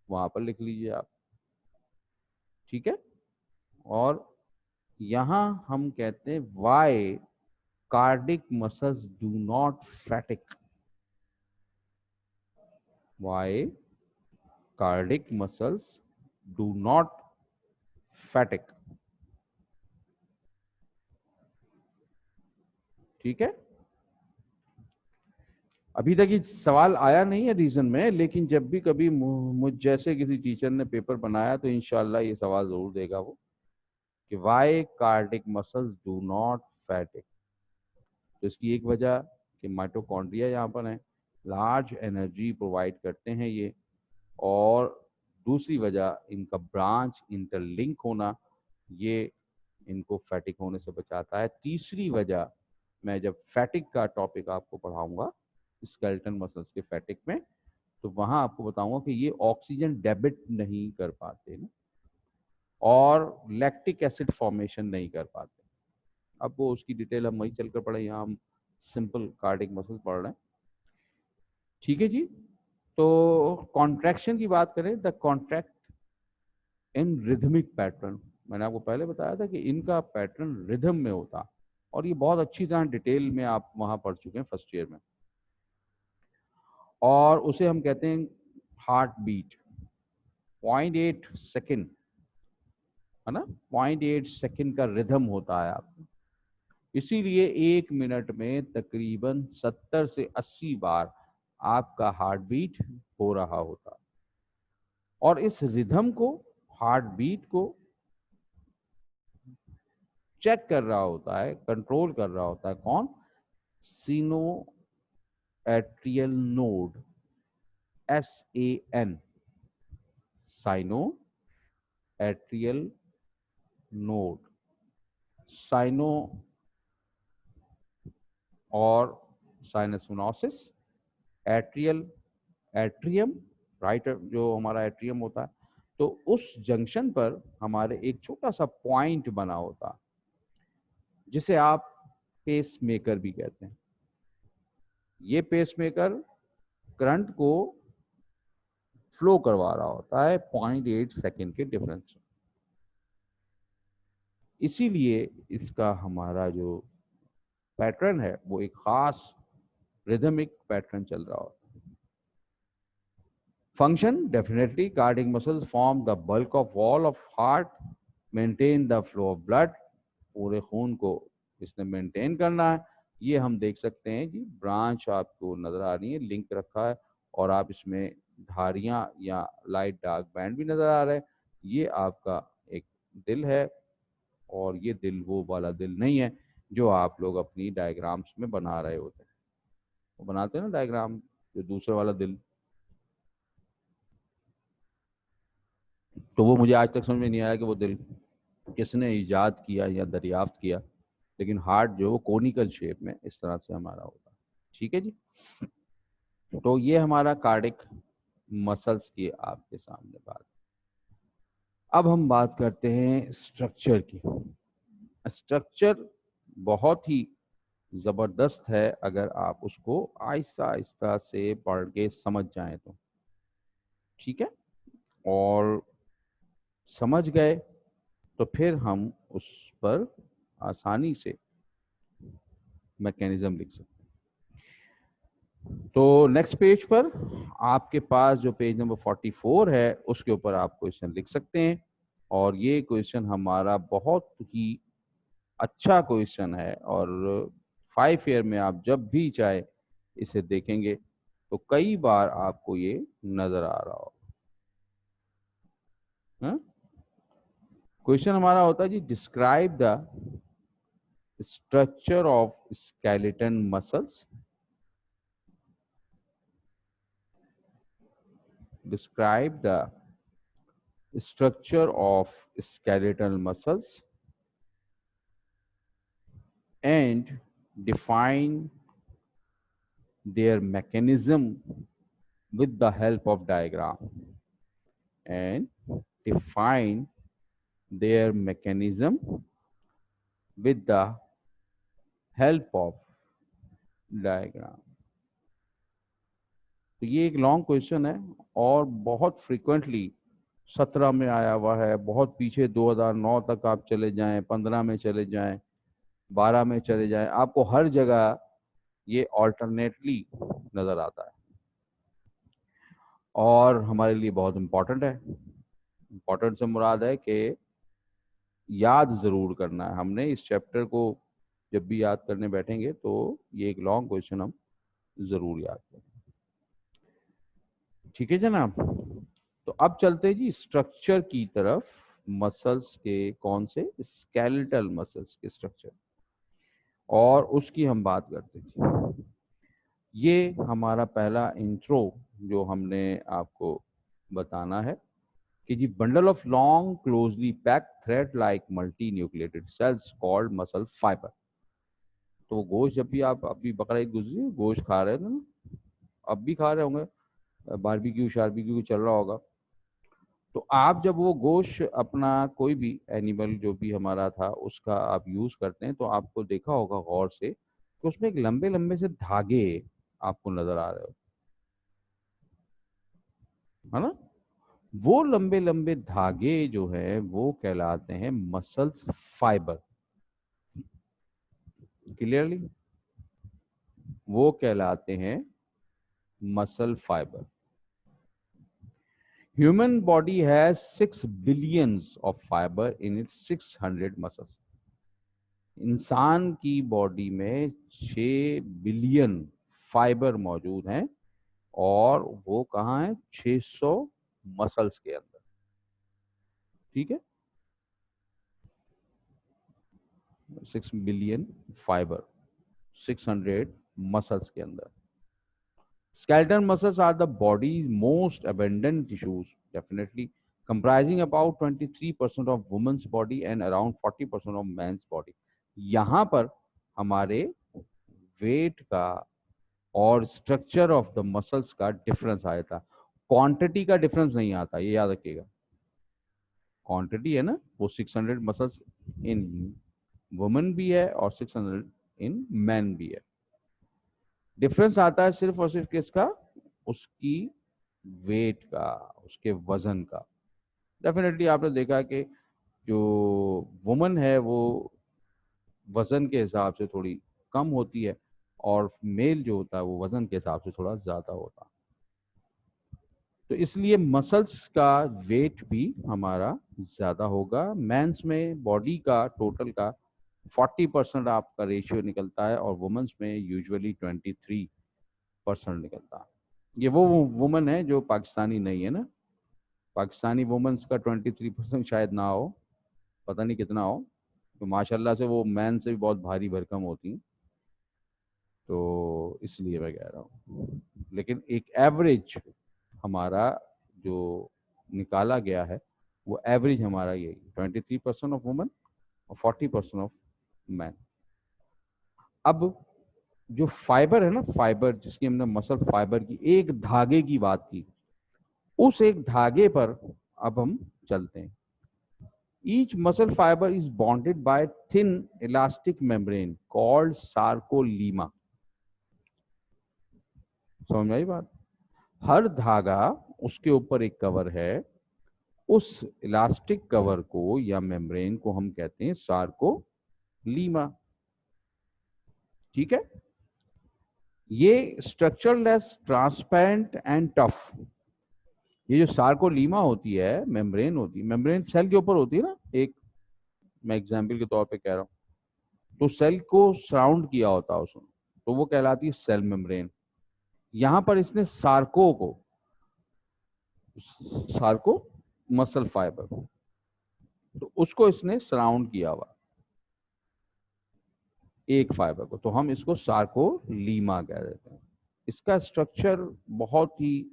वहां पर लिख लीजिए आप। ठीक है। और यहां हम कहते हैं why cardiac muscles do not fatigue. Why cardiac muscles do not fatigue. ठीक है, अभी तक ये सवाल आया नहीं है रीजन में, लेकिन जब भी कभी मुझ जैसे किसी टीचर ने पेपर बनाया तो इंशाल्लाह ये सवाल जरूर देगा वो, कि why cardiac muscles do not fatigue. तो इसकी एक वजह कि माइटोकॉन्ड्रिया यहाँ पर है, लार्ज एनर्जी प्रोवाइड करते हैं ये, और दूसरी वजह इनका ब्रांच इंटरलिंक होना, ये इनको फैटिक होने से बचाता है। तीसरी वजह, मैं जब फैटिक का टॉपिक आपको पढ़ाऊंगा स्केलेटन मसल्स के फैटिक में, तो वहां आपको बताऊंगा कि ये ऑक्सीजन डेबिट नहीं कर पाते ना, और लैक्टिक एसिड फॉर्मेशन नहीं कर पाते। अब वो उसकी डिटेल हम वहीं चलकर पढ़े, यहाँ हम सिंपल कार्डिक मसल्स पढ़ रहे हैं। ठीक है जी, तो कॉन्ट्रैक्शन की बात करें, the contract in rhythmic pattern. मैंने आपको पहले बताया था कि इनका पैटर्न रिदम में होता, और ये बहुत अच्छी तरह डिटेल में आप वहां पढ़ चुके हैं फर्स्ट ईयर में, और उसे हम कहते हैं हार्ट बीट। 0.8 सेकेंड है ना, 0.8 सेकेंड का रिदम होता है आपको, इसीलिए 1 मिनट में तकरीबन 70 से 80 बार आपका हार्ट बीट हो रहा होता, और इस रिदम को, हार्ट बीट को चेक कर रहा होता है, कंट्रोल कर रहा होता है कौन? Sino atrial node, SAN, sino atrial node. Sino और साइनसोनोसिस, एट्रियल, एट्रियम, राइट, जो हमारा एट्रियम होता है, तो उस जंक्शन पर हमारे एक छोटा सा पॉइंट बना होता, जिसे आप पेस मेकर भी कहते हैं। ये पेस मेकर करंट को फ्लो करवा रहा होता है 0.8 सेकेंड के डिफरेंस में, इसीलिए इसका हमारा जो पैटर्न है वो एक खास रिदमिक पैटर्न चल रहा होता है। Function, definitely cardiac muscles form the bulk of wall of heart, maintain the flow of blood, पूरे खून को इसने मेंटेन करना है। ये हम देख सकते हैं कि ब्रांच आपको नजर आ रही है, लिंक रखा है, और आप इसमें धारियां या लाइट डार्क बैंड भी नजर आ रहे हैं। ये आपका एक दिल है, और ये दिल वो वाला दिल नहीं है जो आप लोग अपनी डायग्राम्स में बना रहे होते हैं। वो बनाते हैं ना डायग्राम, जो दूसरे वाला दिल, तो वो मुझे आज तक समझ में नहीं आया कि वो दिल किसने इजाद किया या दरियाफ्त किया, लेकिन हार्ट जो वो कोनिकल शेप में इस तरह से हमारा होता है। ठीक है जी, तो ये हमारा कार्डिक मसल्स की आपके सामने बात। अब हम बात करते हैं स्ट्रक्चर की। स्ट्रक्चर बहुत ही जबरदस्त है अगर आप उसको आहिस्ता आहिस्ता से पढ़ के समझ जाएं तो। ठीक है, और समझ गए तो फिर हम उस पर आसानी से मैकेनिज्म लिख सकते हैं। तो नेक्स्ट पेज पर आपके पास जो पेज नंबर 44 है, उसके ऊपर आप क्वेश्चन लिख सकते हैं, और ये क्वेश्चन हमारा बहुत ही अच्छा क्वेश्चन है, और 5 ईयर में आप जब भी चाहे इसे देखेंगे तो कई बार आपको ये नजर आ रहा हो। क्वेश्चन हमारा होता है जी, describe the structure of skeleton muscles. Describe the structure of skeletal muscles and define their mechanism with the help of diagram, and define their mechanism with the help of diagram। तो ये एक लॉन्ग क्वेश्चन है, और बहुत फ्रीक्वेंटली 17 में आया हुआ है, बहुत पीछे 2009 तक आप चले जाएं, 15 में चले जाएं, 12 में चले जाएं, आपको हर जगह ये ऑल्टरनेटली नजर आता है। और हमारे लिए बहुत इम्पोर्टेंट है। इम्पोर्टेंट से मुराद है कि याद ज़रूर करना है हमने इस चैप्टर को। जब भी याद करने बैठेंगे तो ये एक लॉन्ग क्वेश्चन हम ज़रूर याद करें। ठीक है जनाब। तो अब चलते हैं जी स्ट्रक्चर की तरफ। मसल्स के कौन से? स्केलेटल मसल्स के स्ट्रक्चर, और उसकी हम बात करते थे। ये हमारा पहला इंट्रो जो हमने आपको बताना है कि जी bundle of long closely packed thread like multi nucleated cells called muscle fibre. तो गोश्त जब भी आप अभी बकरा ईद गुजरी गोश्त खा रहे थे ना, अब भी खा रहे होंगे, बारबेक्यू शारबेक्यू चल रहा होगा, तो आप जब वो गोश्त अपना कोई भी एनिमल जो भी हमारा था उसका आप यूज करते हैं तो आपको देखा होगा गौर से कि उसमें एक लंबे लंबे से धागे आपको नजर आ रहे हो, है ना? वो लंबे लंबे धागे जो है वो कहलाते हैं मसल्स फाइबर। क्लियरली? वो कहलाते हैं muscle fibre. Human body has 6 billions of fibre in its 600 muscles. इंसान की बॉडी में 6 बिलियन फाइबर मौजूद हैं, और वो कहाँ है? 600 मसल्स के अंदर। ठीक है, 6 बिलियन फाइबर 600 मसल्स के अंदर। Skeletal muscles are the body's most abundant tissues, definitely, comprising about 23% of women's body and around 40% of men's body. यहाँ पर हमारे वेट का और स्ट्रक्चर ऑफ द मसल्स का डिफरेंस आया था। क्वांटिटी का डिफरेंस नहीं आता, ये याद रखिएगा। क्वांटिटी है ना, वो 600 मसल्स इन वुमेन भी है और 600 इन मैन भी है। डिफरेंस आता है सिर्फ और सिर्फ किसका? उसकी वेट का, उसके वजन का। डेफिनेटली आपने देखा कि जो वुमन है वो वजन के हिसाब से थोड़ी कम होती है, और मेल जो होता है वो वजन के हिसाब से थोड़ा ज्यादा होता है। तो इसलिए मसल्स का वेट भी हमारा ज्यादा होगा। मेंस में बॉडी का टोटल का 40% आपका रेशियो निकलता है, और वुमेन्स में यूजुअली 23% निकलता है। ये वो वुमन है जो पाकिस्तानी नहीं है ना। पाकिस्तानी वुमेन्स का 23% शायद ना हो, पता नहीं कितना हो, तो माशाल्लाह से वो मैन से भी बहुत भारी भरकम होती हैं, तो इसलिए मैं कह रहा हूँ। लेकिन एक एवरेज हमारा जो निकाला गया है वो एवरेज हमारा यही 23% ऑफ वुमेन और 40% ऑफ मैन। अब जो फाइबर है ना, फाइबर जिसकी हमने मसल फाइबर की एक धागे की बात की, उस एक धागे पर अब हम चलते हैं। Each muscle fiber is bonded by thin elastic membrane called sarcolemma. समझ आई बात? हर धागा उसके ऊपर एक कवर है, उस इलास्टिक कवर को या मेम्ब्रेन को हम कहते हैं सार्कोलीमा। ठीक है, ये स्ट्रक्चरलेस, ट्रांसपेरेंट एंड टफ। ये जो सार्कोलीमा होती है, मेम्ब्रेन होती है, मेम्ब्रेन सेल के ऊपर होती है ना, एक मैं एग्जाम्पल के तौर पे कह रहा हूँ, तो सेल को सराउंड किया होता है उसने, तो वो कहलाती है सेल मेम्ब्रेन। यहां पर इसने सार्को मसल फाइबर, तो उसको इसने सराउंड किया हुआ एक फाइबर को, तो हम इसको सार्कोलीमा कह देते हैं। इसका स्ट्रक्चर बहुत ही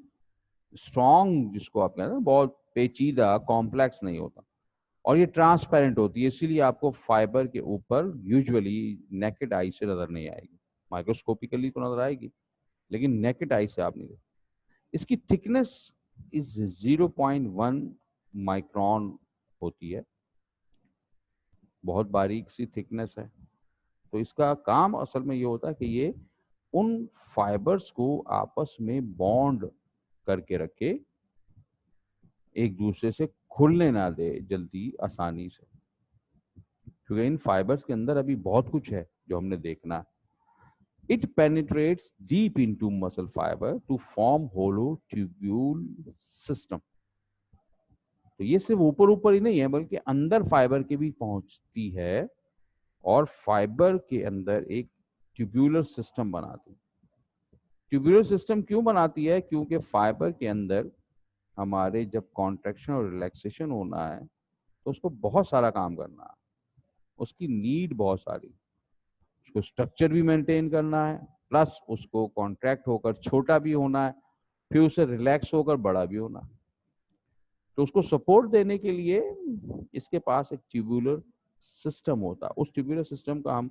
स्ट्रॉन्ग, जिसको आप कहते हैं बहुत पेचीदा, कॉम्प्लेक्स नहीं होता, और ये ट्रांसपेरेंट होती है, इसीलिए आपको फाइबर के ऊपर यूजुअली नेकेड आई से नजर नहीं आएगी। माइक्रोस्कोपिकली तो नजर आएगी, लेकिन नेकेड आई से आप नहीं। इसकी थिकनेस इज 0.1 माइक्रोन होती है, बहुत बारीक सी थिकनेस है। तो इसका काम असल में ये होता है कि ये उन फाइबर्स को आपस में बॉन्ड करके रखे, एक दूसरे से खुलने ना दे जल्दी आसानी से, क्योंकि इन फाइबर्स के अंदर अभी बहुत कुछ है जो हमने देखना है। It penetrates deep into muscle fiber to form hollow tubule system. तो ये सिर्फ ऊपर ऊपर ही नहीं है, बल्कि अंदर फाइबर के भी पहुंचती है और फाइबर के अंदर एक ट्यूबुलर सिस्टम बनाती है। ट्यूबुलर सिस्टम क्यों बनाती है? क्योंकि फाइबर के अंदर हमारे जब कॉन्ट्रैक्शन और रिलैक्सेशन होना है तो उसको बहुत सारा काम करना है, उसकी नीड बहुत सारी, उसको स्ट्रक्चर भी मेंटेन करना है, प्लस उसको कॉन्ट्रैक्ट होकर छोटा भी होना है, फिर उसे रिलैक्स होकर बड़ा भी होना है। तो उसको सपोर्ट देने के लिए इसके पास एक ट्यूबुलर सिस्टम होता है। उस ट्यूबुलर सिस्टम का हम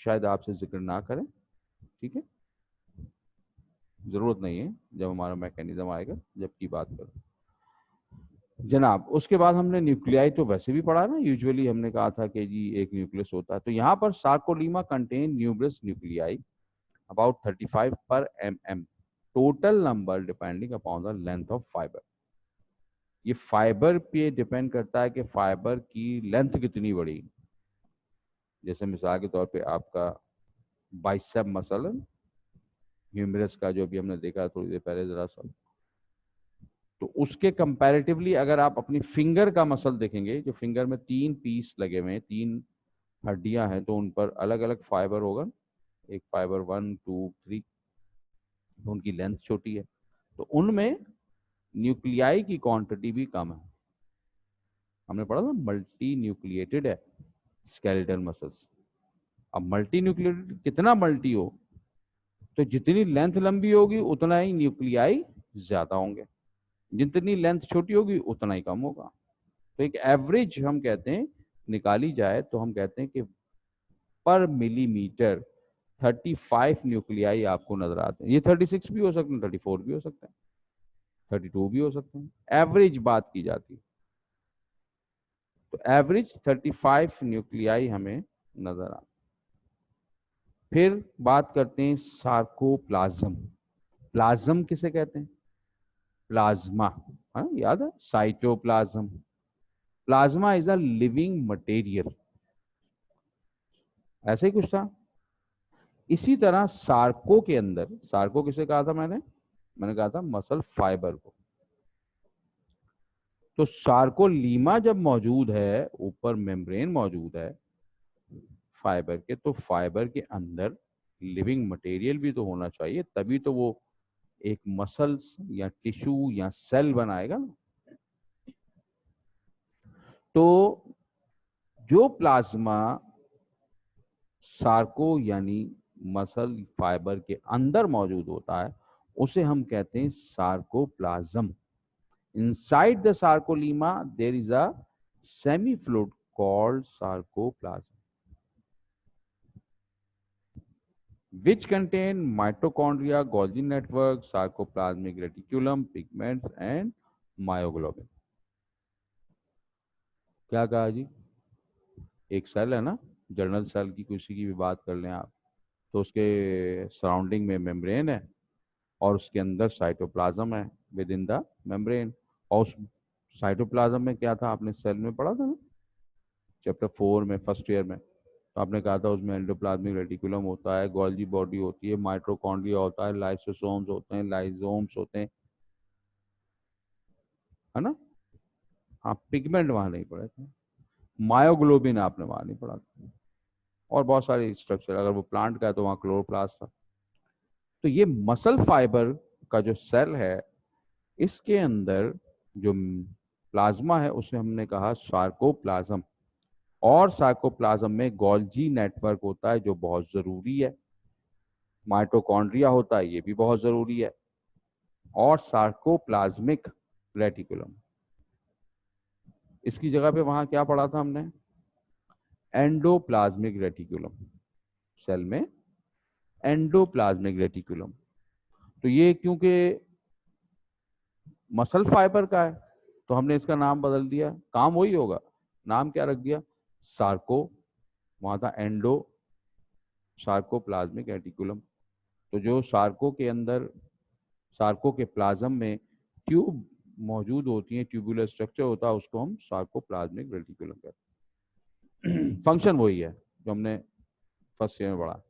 शायद आपसे जिक्र ना करें, ठीक है, जरूरत नहीं है, जब हमारा मैकेनिज्म आएगा जब की बात करें जनाब। उसके बाद हमने न्यूक्लियाई तो वैसे भी पढ़ा ना, यूजुअली हमने कहा था कि जी एक न्यूक्लियस होता है। तो यहाँ पर सार्कोलीमा कंटेन न्यूमरस न्यूक्लियाई अबाउट 35 पर mm, total number depending upon the length of fibre. ये फाइबर पे डिपेंड करता है कि फाइबर की लेंथ कितनी बड़ी। जैसे मिसाल के तौर पे आपका बाइसेप मसल ह्यूमरस का जो भी हमने देखा थोड़ी देर पहले जरा सा, तो उसके कंपैरेटिवली अगर आप अपनी फिंगर का मसल देखेंगे, जो फिंगर में 3 पीस लगे हुए हैं, 3 हड्डियां हैं, तो उन पर अलग अलग फाइबर होगा, एक फाइबर 1 2 3, तो उनकी लेंथ छोटी है, तो उनमें न्यूक्लियाई की क्वांटिटी भी कम है। हमने पढ़ा था मल्टी न्यूक्लिएटेड है स्केलेटल मसल्स। अब मल्टी न्यूक्लिएटेड कितना मल्टी हो, तो जितनी लेंथ लंबी होगी उतना ही न्यूक्लियाई ज्यादा होंगे, जितनी लेंथ छोटी होगी उतना ही कम होगा। तो एक एवरेज हम कहते हैं निकाली जाए तो हम कहते हैं कि पर मिलीमीटर 35 न्यूक्लियाई आपको नजर आते हैं। ये 36 भी हो सकते हैं, 34 भी हो सकते हैं, 32 भी हो सकते हैं, एवरेज बात की जाती है। तो एवरेज 35 न्यूक्लियाई हमें नजर आते। फिर बात करते हैं सार्कोप्लाज्म। प्लाज्म किसे कहते हैं? प्लाज्मा, हाँ याद है, cytoplasm. Plasma is a living material, ऐसे ही कुछ था। इसी तरह सार्को के अंदर, सार्को किसे कहा था मैंने कहा था मसल फाइबर को। तो सार्कोलीमा जब मौजूद है, ऊपर मेम्ब्रेन मौजूद है फाइबर के, तो फाइबर के अंदर लिविंग मटेरियल भी तो होना चाहिए, तभी तो वो एक मसल्स या टिश्यू या सेल बनाएगा। तो जो प्लाज्मा सार्को यानी मसल फाइबर के अंदर मौजूद होता है उसे हम कहते हैं sarcoplasm. Inside the sarcolemma there is a semi-fluid called sarcoplasm, which contain mitochondria, Golgi network, sarcoplasmic reticulum, pigments and myoglobin. क्या कहा जी? एक सेल है ना, जर्नल सेल की किसी की भी बात कर लें आप, तो उसके सराउंडिंग में मेम्ब्रेन है और उसके अंदर साइटोप्लाज्म है विद इन द मेम्ब्रेन। और उस साइटोप्लाज्म में क्या था, आपने सेल में पढ़ा था ना चैप्टर 4 में, फर्स्ट ईयर में, तो आपने कहा था उसमें एंडोप्लाज्मिक रेटिकुलम होता है, गोल्जी बॉडी होती है, माइटोकॉन्ड्रिया होता है, लाइसोसोम्स होते हैं, लाइजोम्स होते हैं, है ना। हाँ, पिगमेंट वहां नहीं पढ़े थे, मायोग्लोबिन आपने वहां नहीं पढ़ा था, और बहुत सारे स्ट्रक्चर, अगर वो प्लांट का है तो वहां क्लोरोप्लास्ट था। तो ये मसल फाइबर का जो सेल है, इसके अंदर जो प्लाज्मा है उसे हमने कहा सार्कोप्लाज्म। और सार्कोप्लाज्म में गोल्जी नेटवर्क होता है जो बहुत जरूरी है, माइटोकॉन्ड्रिया होता है, ये भी बहुत जरूरी है, और सार्कोप्लाज्मिक रेटिकुलम। इसकी जगह पे वहां क्या पढ़ा था हमने? एंडोप्लाज्मिक रेटिकुलम, सेल में एंडोप्लाज्मिक रेटिकुलम। तो ये क्योंकि मसल फाइबर का है तो हमने इसका नाम बदल दिया, काम वही होगा, नाम क्या रख दिया? सार्को, वहां था एंडो, सार्कोप्लाज्मिक रेटिकुलम। तो जो सार्को के अंदर, सार्को के प्लाज्म में ट्यूब मौजूद होती है, ट्यूबुलर स्ट्रक्चर होता है, उसको हम सार्कोप्लाज्मिक रेटिकुलम कहते हैं। फंक्शन वही है जो हमने फर्स्ट ईयर में पढ़ा।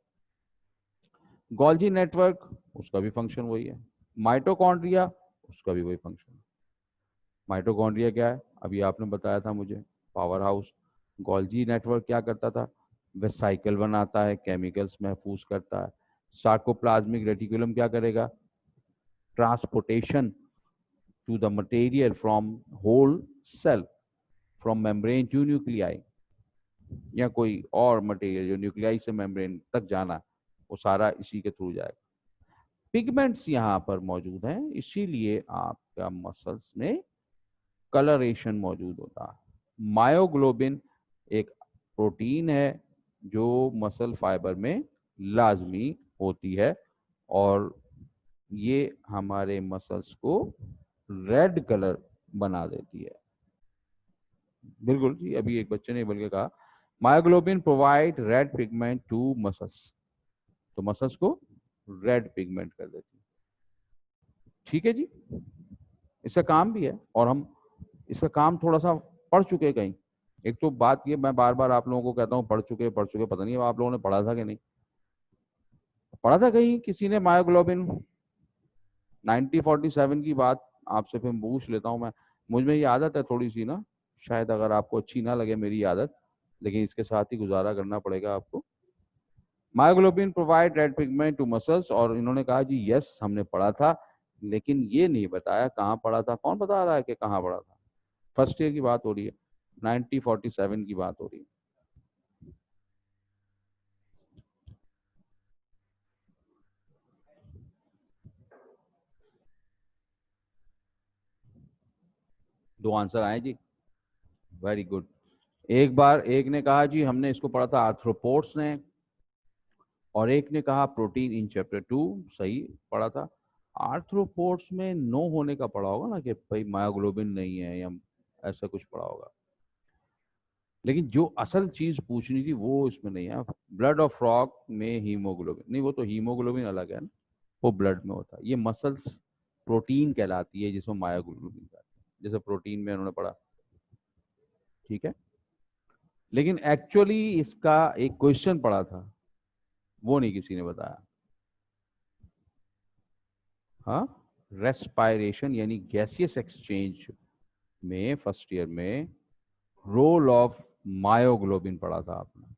गोल्जी नेटवर्क, उसका भी फंक्शन वही है। माइटोकॉन्ड्रिया, उसका भी वही फंक्शन है। माइटोकॉन्ड्रिया क्या है, अभी आपने बताया था मुझे, पावर हाउस। गोल्जी नेटवर्क क्या करता था, वह साइकिल बनाता है, केमिकल्स महफूज करता है। सार्कोप्लाज्मिक रेटिकुलम क्या करेगा, transportation to the material from whole cell, from membrane to nuclei, या कोई और मटेरियल जो न्यूक्लियाई से मेम्ब्रेन तक जाना, वो सारा इसी के थ्रू जाएगा। पिगमेंट्स यहाँ पर मौजूद हैं, इसीलिए आपका मसल्स में कलरेशन मौजूद होता है। मायोग्लोबिन एक प्रोटीन है जो मसल फाइबर में लाजमी होती है, और ये हमारे मसल्स को रेड कलर बना देती है। बिल्कुल जी, अभी एक बच्चे ने बोल के कहा myoglobin provide red pigment to muscles, तो मसल्स को रेड पिगमेंट कर देती है। ठीक है जी, इसका काम भी है, और हम इसका काम थोड़ा सा पढ़ चुके हैं कहीं। एक तो बात ये, मैं बार बार आप लोगों को कहता हूँ पढ़ चुके, पता नहीं आप लोगों ने पढ़ा था कि नहीं पढ़ा था कहीं किसी ने मायोग्लोबिन। 1947 की बात आपसे फिर पूछ लेता हूँ मैं, मुझ में ये आदत है थोड़ी सी ना, शायद अगर आपको अच्छी ना लगे मेरी आदत, लेकिन इसके साथ ही गुजारा करना पड़ेगा आपको। Myoglobin provide red pigment to muscles, और इन्होंने कहा जी यस हमने पढ़ा था, लेकिन ये नहीं बताया कहाँ पढ़ा था। कौन बता रहा है कि कहाँ पढ़ा था? फर्स्ट ईयर की बात हो रही है, 1947 की बात हो रही है। दो आंसर आए जी, वेरी गुड। एक बार एक ने कहा जी हमने इसको पढ़ा था आर्थ्रोपोड्स ने, और एक ने कहा प्रोटीन इन चैप्टर 2, सही पढ़ा था। आर्थ्रोपोड्स में नो होने का पढ़ा होगा ना, कि भाई मायोग्लोबिन नहीं है या ऐसा कुछ पढ़ा होगा, लेकिन जो असल चीज पूछनी थी वो इसमें नहीं है। ब्लड ऑफ फ्रॉग में हीमोग्लोबिन नहीं, वो तो हीमोग्लोबिन अलग है ना, वो ब्लड में होता है। ये मसल्स प्रोटीन कहलाती है जिसमें मायोग्लोबिन कहते हैं, जैसे प्रोटीन में उन्होंने पढ़ा। ठीक है, लेकिन एक्चुअली इसका एक क्वेश्चन पढ़ा था, वो नहीं किसी ने बताया। हाँ, रेस्पायरेशन यानी गैसियस एक्सचेंज में फर्स्ट ईयर में रोल ऑफ मायोग्लोबिन पढ़ा था आपने,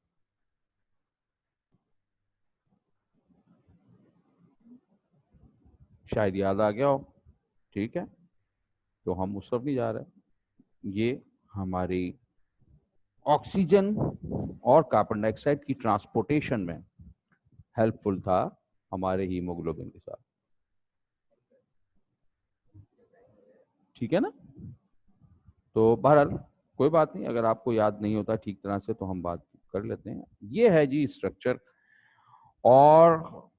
शायद याद आ गया हो। ठीक है, तो हम उस तरफ नहीं जा रहे। ये हमारी ऑक्सीजन और कार्बन डाइऑक्साइड की ट्रांसपोर्टेशन में हेल्पफुल था हमारे हीमोग्लोबिन के साथ। ठीक है ना, तो बहरहाल कोई बात नहीं, अगर आपको याद नहीं होता ठीक तरह से तो हम बात कर लेते हैं। ये है जी स्ट्रक्चर, और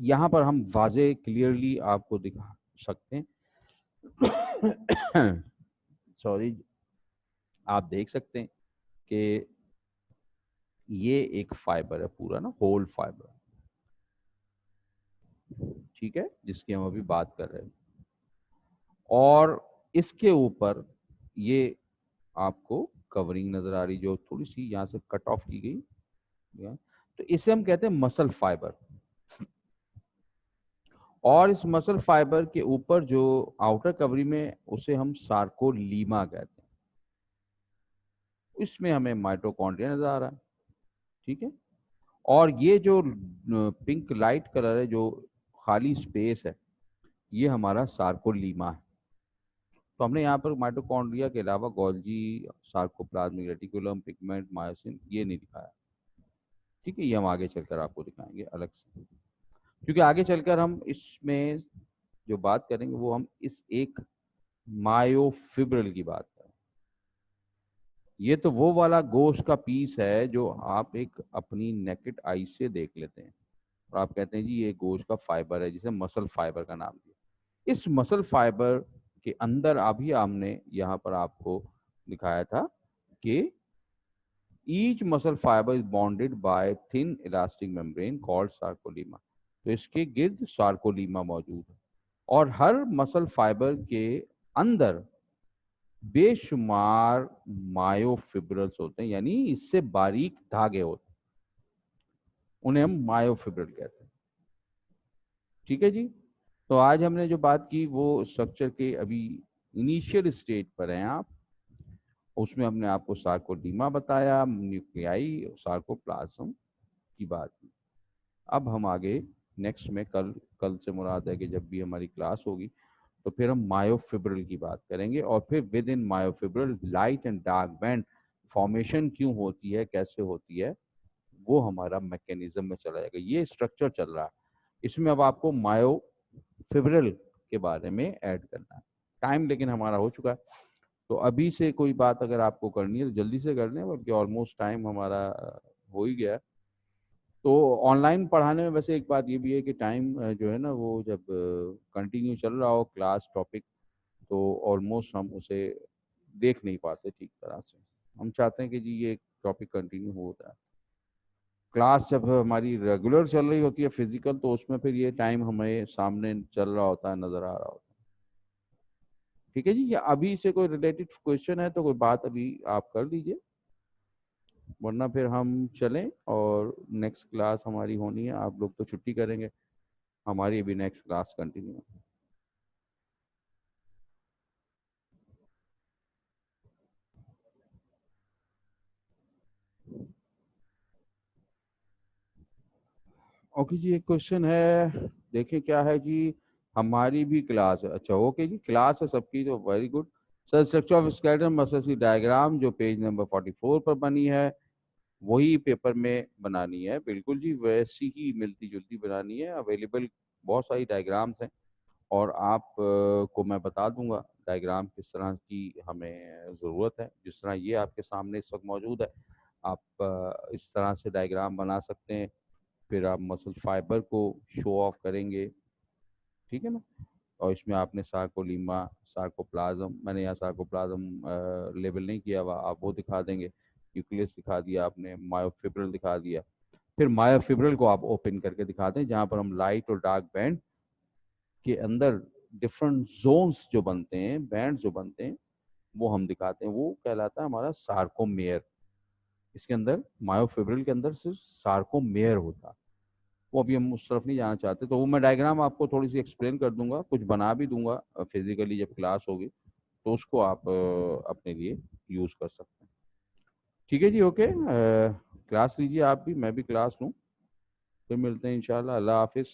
यहाँ पर हम वाजे क्लियरली आपको दिखा सकते हैं। सॉरी, आप देख सकते हैं कि ये एक फाइबर है पूरा ना, होल फाइबर, ठीक है, जिसकी हम अभी बात कर रहे हैं। और इसके ऊपर ये आपको कवरिंग नजर आ रही, जो थोड़ी सी यहाँ से कट ऑफ की गई, तो इसे हम कहते हैं मसल फाइबर। और इस मसल फाइबर के ऊपर जो आउटर कवरिंग में, उसे हम सार्कोलीमा कहते हैं। इसमें हमें माइटोकॉन्ड्रिया नजर आ रहा है। ठीक है, और ये जो पिंक लाइट कलर है, जो खाली स्पेस है, ये हमारा सार्कोलीमा है। तो हमने यहाँ पर माइटोकॉन्ड्रिया के अलावा Golgi, sarcoplasmic reticulum, pigment, myosin ये नहीं दिखाया। ठीक है, ये हम आगे चलकर आपको दिखाएंगे अलग से, क्योंकि आगे चलकर हम इसमें जो बात करेंगे वो हम इस एक मायोफिब्रिल की बात करें। ये तो वो वाला गोश्त का पीस है जो आप एक अपनी नेकेड आई से देख लेते हैं और आप कहते हैं जी ये गोश्त का फाइबर है, जिसे मसल फाइबर का नाम दिया। इस मसल फाइबर के अंदर अभी हमने यहाँ पर आपको दिखाया था कि each muscle fibre is bonded bye thin elastic membrane called सार्कोलीमा। तो इसके गिर्द सार्कोलीमा मौजूद है, और हर मसल फाइबर के अंदर बेशुमार मायोफिब्रल्स होते हैं, यानी इससे बारीक धागे होते हैं, उन्हें हम मायोफिब्रल कहते हैं। ठीक है जी। तो आज हमने जो बात की वो स्ट्रक्चर के अभी इनिशियल स्टेज पर हैं आप। उसमें हमने आपको सार्कोडीमा बताया, न्यूक्लियाई, सार्कोप्लाज्म की बात की। अब हम आगे नेक्स्ट में कल कल से मुराद है कि जब भी हमारी क्लास होगी तो फिर हम मायोफिब्रिल की बात करेंगे, और फिर with in myofibril light and dark band formation क्यों होती है, कैसे होती है, वो हमारा मैकेनिज्म में चला जाएगा। ये स्ट्रक्चर चल रहा है, इसमें अब आपको मायोफिब्रिल के बारे में ऐड करना है। टाइम लेकिन हमारा हो चुका है, तो अभी से कोई बात अगर आपको करनी है तो जल्दी से कर लें, बल्कि ऑलमोस्ट टाइम हमारा हो ही गया है। तो ऑनलाइन पढ़ाने में वैसे एक बात ये भी है कि टाइम जो है ना, वो जब कंटिन्यू चल रहा हो क्लास टॉपिक, तो ऑलमोस्ट हम उसे देख नहीं पाते ठीक तरह से। हम चाहते हैं कि जी ये टॉपिक कंटिन्यू होता है। क्लास जब हमारी रेगुलर चल रही होती है फिजिकल, तो उसमें फिर ये टाइम हमें सामने चल रहा होता है, नजर आ रहा होता है। ठीक है जी। या अभी से कोई रिलेटेड क्वेश्चन है तो कोई बात अभी आप कर लीजिए, वरना फिर हम चलें। और नेक्स्ट क्लास हमारी होनी है, आप लोग तो छुट्टी करेंगे, हमारी भी नेक्स्ट क्लास कंटिन्यू है। ओके जी, एक क्वेश्चन है, देखिए क्या है जी। हमारी भी क्लास है, अच्छा ओके जी, क्लास है सबकी, तो very good. Sir structure of skeleton muscle की डायग्राम जो पेज नंबर 44 पर बनी है, वही पेपर में बनानी है। बिल्कुल जी, वैसी ही मिलती जुलती बनानी है। अवेलेबल बहुत सारी डायग्राम्स हैं, और आप को मैं बता दूंगा डायग्राम किस तरह की हमें ज़रूरत है। जिस तरह ये आपके सामने इस वक्त मौजूद है, आप इस तरह से डायग्राम बना सकते हैं। फिर आप मसल फाइबर को शो ऑफ करेंगे, ठीक है ना। और इसमें आपने सार्कोलीमा, सार्कोप्लाज्म, मैंने यहाँ सार्कोप्लाज्म लेबल नहीं किया हुआ, आप वो दिखा देंगे। न्यूक्लियस दिखा दिया आपने, मायोफिब्रिल दिखा दिया। फिर मायोफिब्रिल को आप ओपन करके दिखा दें, जहाँ पर हम लाइट और डार्क बैंड के अंदर डिफरेंट जोन्स जो बनते हैं, बैंड जो बनते हैं, वो हम दिखाते हैं। वो कहलाता है हमारा सार्कोमेयर। इसके अंदर मायोफिब्रिल के अंदर सिर्फ सार्कोमेयर होता है। वो अभी हम उस तरफ नहीं जाना चाहते, तो वो मैं डायग्राम आपको थोड़ी सी एक्सप्लेन कर दूंगा, कुछ बना भी दूंगा फिजिकली जब क्लास होगी, तो उसको आप अपने लिए यूज़ कर सकते हैं। ठीक है जी, ओके। क्लास लीजिए आप भी, मैं भी क्लास लूँ, फिर मिलते हैं इंशाल्लाह। अल्लाह हाफिज़।